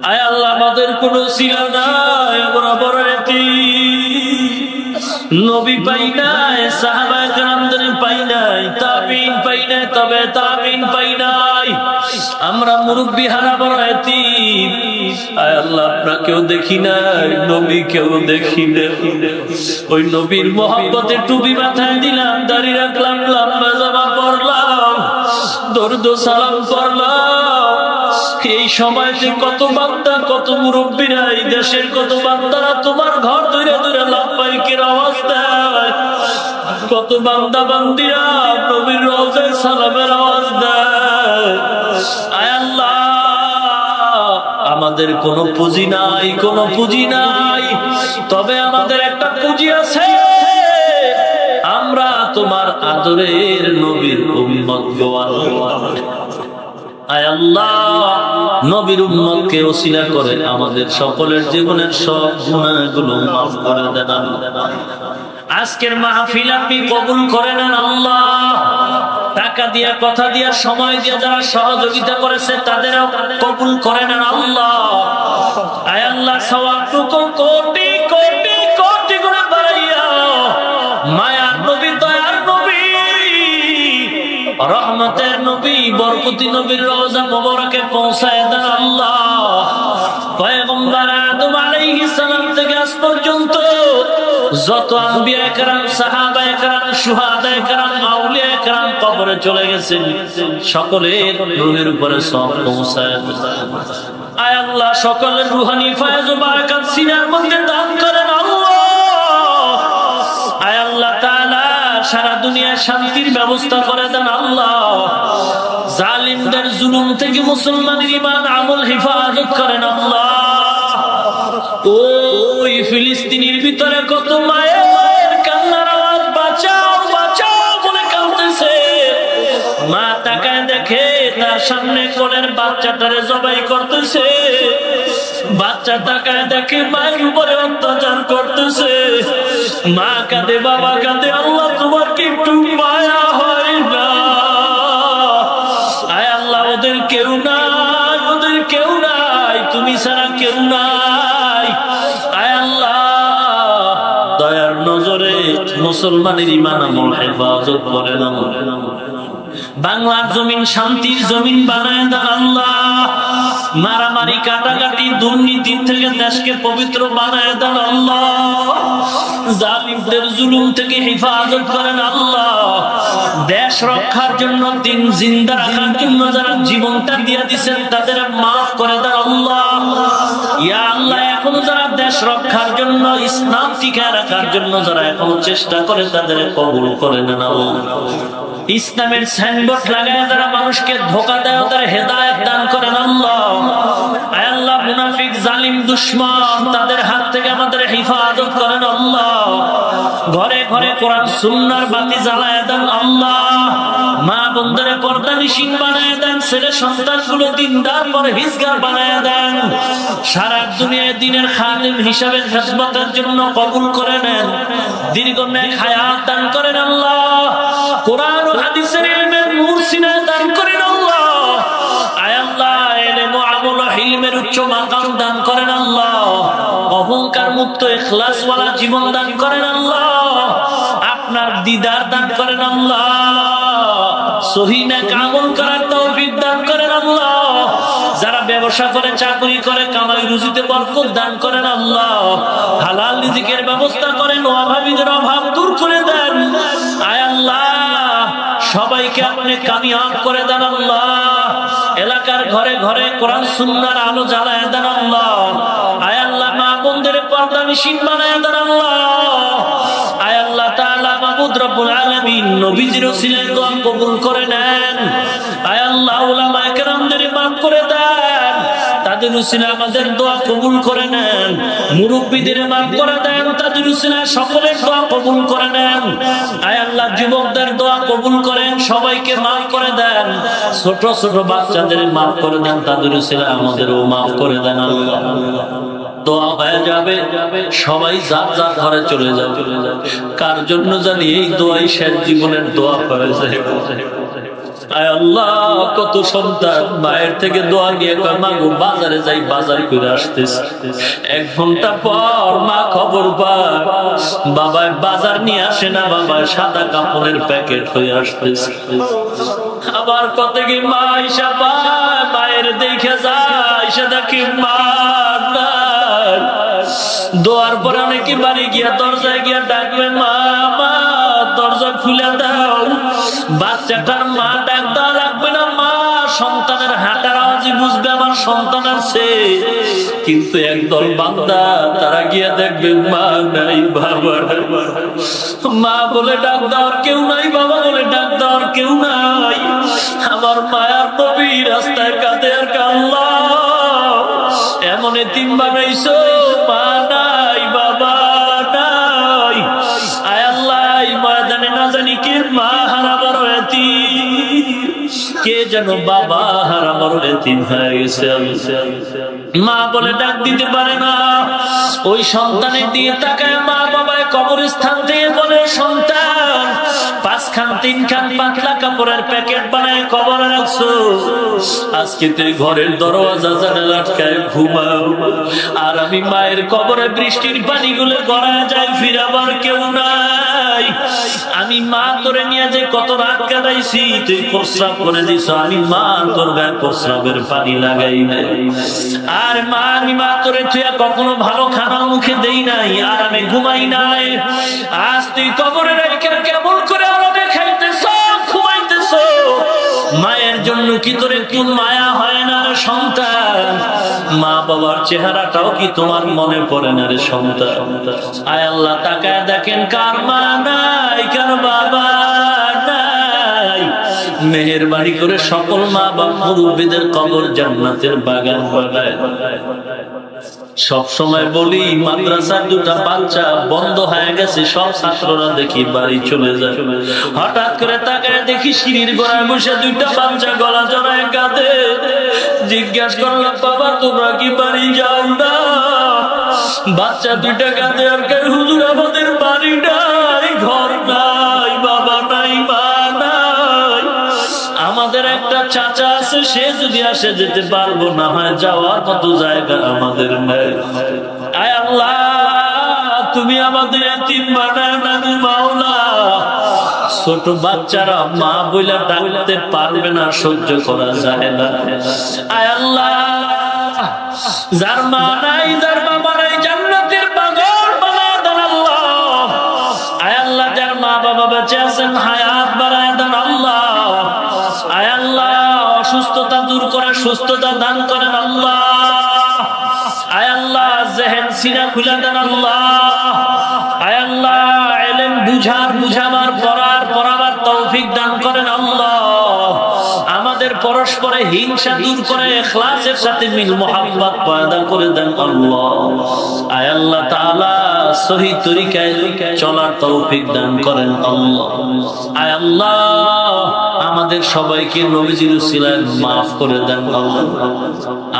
আয় আল্লাহ, আমাদের কোনো সিলা নাই, আমরা বড় এতিম। নবী পাই নাই, সাহাবায়ে কেরামদের পাই নাই, তাবিঈন পাই নাই, তবে তাবিঈন পাই নাই। আমরা মুরব্বি হারা বড় এতিম। আয় আল্লাহ, আপনাকেও দেখি নাই, নবীকেও দেখি না। ওই নবীর মহব্বতে টুপি মাথায় দিলাম, দাড়ি রাখলাম, লম্বা জামা পরলাম, দরুদ ও সালাম পড়লাম। এই সময়তে কত বান্দা, কত মুরব্বীরা, এই দেশের কত বান্দারা তোমার ঘর ধরে ধরে লাভবাহিকের আওয়াজ দেয়। কত বান্দা বান্দিরা নবীর রওজায় সালামের আওয়াজ দেয়। আয় আল্লাহ, আমাদের কোনো পুঁজি নাই, কোনো পুঁজি নাই, তবে আমাদের একটা পুঁজি আছে, আমরা তোমার আদরের নবীর উম্মত গো আল্লাহ। আয় আল্লাহ, নবীর উম্মতকে ওসিলা করে আমাদের সকলের জীবনের সব গুনাহগুলো মাফ করে দেন আল্লাহ। আজকের মাহফিল আপনি কবুল করে নেন আল্লাহ। টাকা দিয়া, কথা দিয়া, সময় দিয়া যারা সহযোগিতা করেছে তাদেরও কবুল করে নেন আল্লাহ। আয় আল্লাহ, সওয়াবটুকু কোটি কোটি কোটি গুণে বাড়াইয়া মায়ার নবী, দয়ার নবী, রহমতের নবী, বরকতি নবীর রওজা মোবারকে পৌঁছায় দেন আল্লাহ। পয়গম্বর আদম আলাইহিস সালাম থেকে আজ পর্যন্ত যত আম্বিয়া کرام, সাহাবায়ে کرام, শুহাদায়ে کرام, আউলিয়ায়ে کرام কবরে চলে গেছেন, সকলের রূহের উপরে সওয়াব পৌঁছায় দেন। আয় আল্লাহ, সকলের রূহানি ফয়েজ ও বারাকাত সিনার মধ্যে দান করেন আল্লাহ। আয় আল্লাহ তাআলা, সারা দুনিয়ায় শান্তির ব্যবস্থা করে দেন আল্লাহ। জালিমদের জুলুম থেকে মুসলমানের ঈমান আমল হেফাজত করেন আল্লাহ। ওই ফিলিস্তিনের ভিতরে কত মায়ের কান্নার আওয়াজ, বাঁচাও বাঁচাও বলে কাঁদতেছে। মা তাকায় দেখে তার সামনে কোলের বাচ্চাটারে জবাই করতেছে। বাচ্চা তাকায় দেখে মায়ের উপরে অত্যাচার করতেছে। মা কাঁদে, বাবা কাঁদে, আল্লাহ তোমার কি একটু মায়া হয় না? আয় আল্লাহ, ওদের কেউ নাই, ওদের কেউ নাই, তুমি ছাড়া কেউ নাই। আয় আল্লাহ, দয়ার নজরে মুসলমানের ঈমান আমল হেফাজত করে না। বাংলার জমিন শান্তির জমিন বানায় দেন আল্লাহ। মারামারি, কাটাকাটি, দুর্নীতির থেকে দেশকে পবিত্র বানায় দেন আল্লাহ। জালিমদের জুলুম থেকে হেফাজত করেন আল্লাহ। দেশ রক্ষার জন্য, দিন জিন্দা রাখার জন্য যারা জীবনটা দিয়ে দিচ্ছেন তাদের মাফ করে দেন আল্লাহ। ইয়া আল্লাহ, এখনো যারা দেশ রক্ষার জন্য, ইসলাম টিকায় রাখার জন্য যারা এখনো চেষ্টা করে তাদের কবুল করে নেন আল্লাহ। ইসলামের সাইনবোর্ড লাগায় যারা মানুষকে ধোঁকা দেয় তাদের হেদায়েত দান করেন আল্লাহ। আয় আল্লাহ, মুনাফিক, জালিম, দুশমন তাদের হাত থেকে আমাদের হেফাজত করেন আল্লাহ। ঘরে ঘরে কোরআন সুন্নাহর বাতি জ্বালায় দেন আল্লাহ। মা বোনদের পর্দানিশীন বানায় দেন, ছেলে সন্তানগুলো দিনদার পরহেজগার বানায় দেন। সারা দুনিয়ায় দ্বীনের খাদেম হিসাবে খেদমতের জন্য কবুল করে নেন। দীর্ঘমেয়াদী হায়াত দান করেন আল্লাহ। কোরআন ও হাদিসের ইলমের নূর সিনায় দান করেন আল্লাহ। আয় আল্লাহ, ইলম ও আমল ও ইলমের উচ্চ মাকাম দান করেন আল্লাহ। অহংকার মুক্ত ইখলাস ওয়ালা জীবন দান করেন আল্লাহ। আপনার দিদার দান করেন আল্লাহ। সহিহ নেক আমল করার তৌফিক দান করেন আল্লাহ। যারা ব্যবসা করে, চাকরি করে, কামাই রুজিতে বরকত দান করেন আল্লাহ। হালাল রিজিকের ব্যবস্থা করেন, অভাবীদের অভাব দূর করে দেন। আয় আল্লাহ, সবাইকে আপনি কামিয়াব করে দেন আল্লাহ। এলাকার ঘরে ঘরে কোরআন সুন্নাহর আলো জ্বালায় দেন আল্লাহ। আয় আল্লাহ, মা বোনদের পর্দানিশীন বানায় দেন আল্লাহ। আয় আল্লাহ তাআলা, মাবুদ রব্বুল আলামিন নবীজির ওসিলায় দোয়া কবুল করে নেন। আয় আল্লাহ, উলামায়ে কেরামদের মাফ করে দেন, তাদের ওসিলায় আমাদের দোয়া কবুল করে নেন। মুরব্বিদের মাফ করে দেন, তাদের ওসিলায় সকলের দোয়া কবুল করে নেন। আয় আল্লাহ, যুবকদের দোয়া কবুল করেন, সবাইকে মাফ করে দেন। ছোট ছোট বাচ্চাদের মাফ করে দেন, তাদের ওসিলায় আমাদেরও মাফ করে দেন আল্লাহ। দোয়া হয়ে যাবে, সবাই যার যার ঘরে চলে যাবে। কার জন্য জানি এই দোয়াই শেষ জীবনের দোয়া হয়ে যায়। আয় আল্লাহ, কত সন্তান মায়ের থেকে দোয়া নিয়ে কয়, মা গো বাজারে যাই, বাজার করে আসতেছে। 1 ঘন্টা পর মা খবর পায় বাবা বাজার নিয়ে আসে না, বাবা সাদা কাপড়ের প্যাকেট হয়ে আসতেছে। আবার কত কি মা ইসা পায়, মায়ের দেখে যায়, সে দেখি মা নাই। দোয়ার পরে অনেকে বাড়ি গিয়া দরজায় গিয়া ডাকবে, মা মা দরজা খুলে দাও। বাচ্চাটার মা ডাক দেওয়া লাগবে না, মা সন্তানের হাঁটার আওয়াজই বুঝবে আমার সন্তানের সে। কিন্তু একদল বান্দা তারা গিয়া দেখবে মা নাই, বাবা নাই। মা বলে ডাক দেওয়ার কেউ নাই, বাবা বলে ডাক দেওয়ার কেউ নাই। আমার মায়ার নবী রাস্তায় কাঁদে আর আল্লাহ এমন এতিম বানাইছো, মা নাই বাবা নাই। আয় আল্লাহ এই ময়দানে না জানি কে মা হারা বড় এতিম, কে যেন বাবা হারা বড় এতিম হয়ে গেছে। মা বলে ডাক দিতে পারে না। ওই সন্তানের দিয়ে তাকায় মা বাবায় কবরস্থান থেকে বলে, সন্তান 5 খান 3 খান পাতলা কাপড়ের প্যাকেট বানায় কবরে রাখছো, আজকে তুই ঘরের দরওয়াজা জানালা আটকায় ঘুমাও। আর আমি মায়ের কবরে বৃষ্টির পানিগুলো গড়ায় যায়, ফিরাবার কেউ নাই। আমি মা তোরে নিয়ে যে কত রাত কাটাইছি, তুই প্রস্রাব করে দিছ, আমি মা তোর গায়ে প্রস্রাবের পানি লাগাই নাই। আর মা আমি মা তোরে তুই কখনো ভালো খানা মুখে দেই নাই, আর আমি ঘুমাই নাই। আজ তুই কবরে রেখে কেমন করে আরামে খাইতেছ ঘুমাইতেছ, মায়ের জন্য কি তোর একটু মায়া হয় না রে সন্তান? মা বাবার চেহারাটাও কি তোমার মনে পড়ে না রে সন্তান? আয় আল্লাহ তাকায় দেখেন কার মা নাই, কার বাবা নাই। মেহেরবানি করে সকল মা বাবা মুরব্বিদের কবর জান্নাতের বাগান বানায়। সব সময় বলি মাদ্রাসার 2টা বাচ্চা বন্ধ হয়ে গেছে, সব ছাত্ররা দেখি বাড়ি চলে যায়। হঠাৎ করে তাকায় দেখি সিঁড়ির গোড়ায় বসে 2টা বাচ্চা গলা জড়ায় কাঁদে। জিজ্ঞাসা করলাম, বাবা তোমরা কি বাড়ি যাও না? বাচ্চা 2টা কাঁদে আর কে, হুজুর আমাদের বাড়ি নাই, ঘর নাই, বাবা নাই, মা নাই। আমাদের একটা চাচা আছে, সে যদি আসে যেতে পারবো, না হয় যাওয়ার মতো জায়গা আমাদের নেই। আয় আল্লাহ তুমি আমাদের এতিম বানায় না মাওলা। ছোট বাচ্চারা মা বইলা ডাকতে পারবে না, সহ্য করা যায় না। আয় আল্লাহ যার মা নাই, যার বাবা নাই, জান্নাতের বাগান বানায় দেন আল্লাহ। আয় আল্লাহ যার মা বাবা বেঁচে আছেন, হায়াত বাড়ায় দেন আল্লাহ। আয় আল্লাহ অসুস্থতা দূর করে সুস্থতা দান করেন আল্লাহ। আয় আল্লাহ জেহেন সিনা খুলে দেন আল্লাহ। আয় আল্লাহ ইলম বুঝাবার পড়াবার তৌফিক দান করেন আল্লাহ। আমাদের পরস্পরে হিংসা দূর করে ইখলাসের সাথে মিল মোহাব্বত পয়দা করে দেন আল্লাহ। আয় আল্লাহ তাআলা সহি তরিকায় চলার তৌফিক দান করেন আল্লাহ। আয় আল্লাহ আমাদের সবাইকে নবীজির উসিলায় মাফ করে দেন আল্লাহ।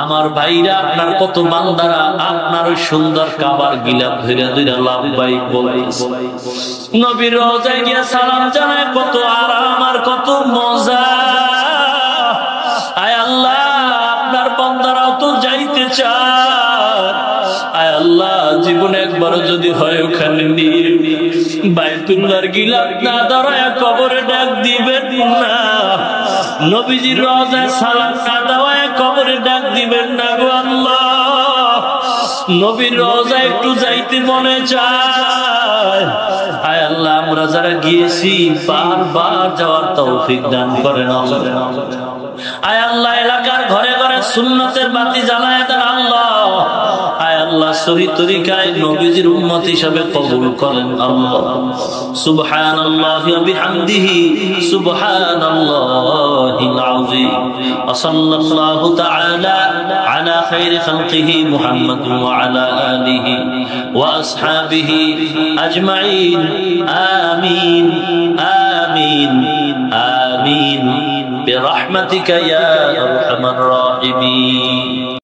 আমার ভাইরা আপনার কত বান্দারা আপনার ওই সুন্দর কাবার গিলাফ ধরে ধরে লাভবাইক বলাইছে, নবীর রওজায় গিয়া সালাম জানায়, কত আরাম আর কত মজা। আয় আল্লাহ আপনার বান্দারাও তো যাইতে চায়। আয় আল্লাহ জীবনে একবার যদি হয় ওখানে নিয়ে বাইতুল্লাহর গিলাফ না দাঁড়ায় কবরে ডাক দিবেন না, নবীজির রওজায় সালাম না দেওয়ায় কবরে ডাক দিবেন না গো আল্লাহ। নবীর রওজায় একটু যাইতে মনে চায়। আয় আল্লাহ আমরা যারা গিয়েছি বারবার যাওয়ার তৌফিক দান করেন আল্লাহ। আয় আল্লাহ এলাকার ঘরে ঘরে সুন্নতের বাতি জ্বালায় দেন আল্লাহ। আয় আল্লাহ সহি তরিকায় নবীজির উম্মত হিসাবে কবুল করেন আল্লাহ। সুবহানাল্লাহি ওয়া বিহামদিহি সুবহানাল্লাহিল আযীম। ওয়া সাল্লাল্লাহু তাআলা আলা খায়রি খালকিহি মুহাম্মাদ ওয়া আলা আলিহি ওয়া আসহাবিহি আজমাইন। আমিন আমিন আমিন برحمتك يا أرحم الراحمين.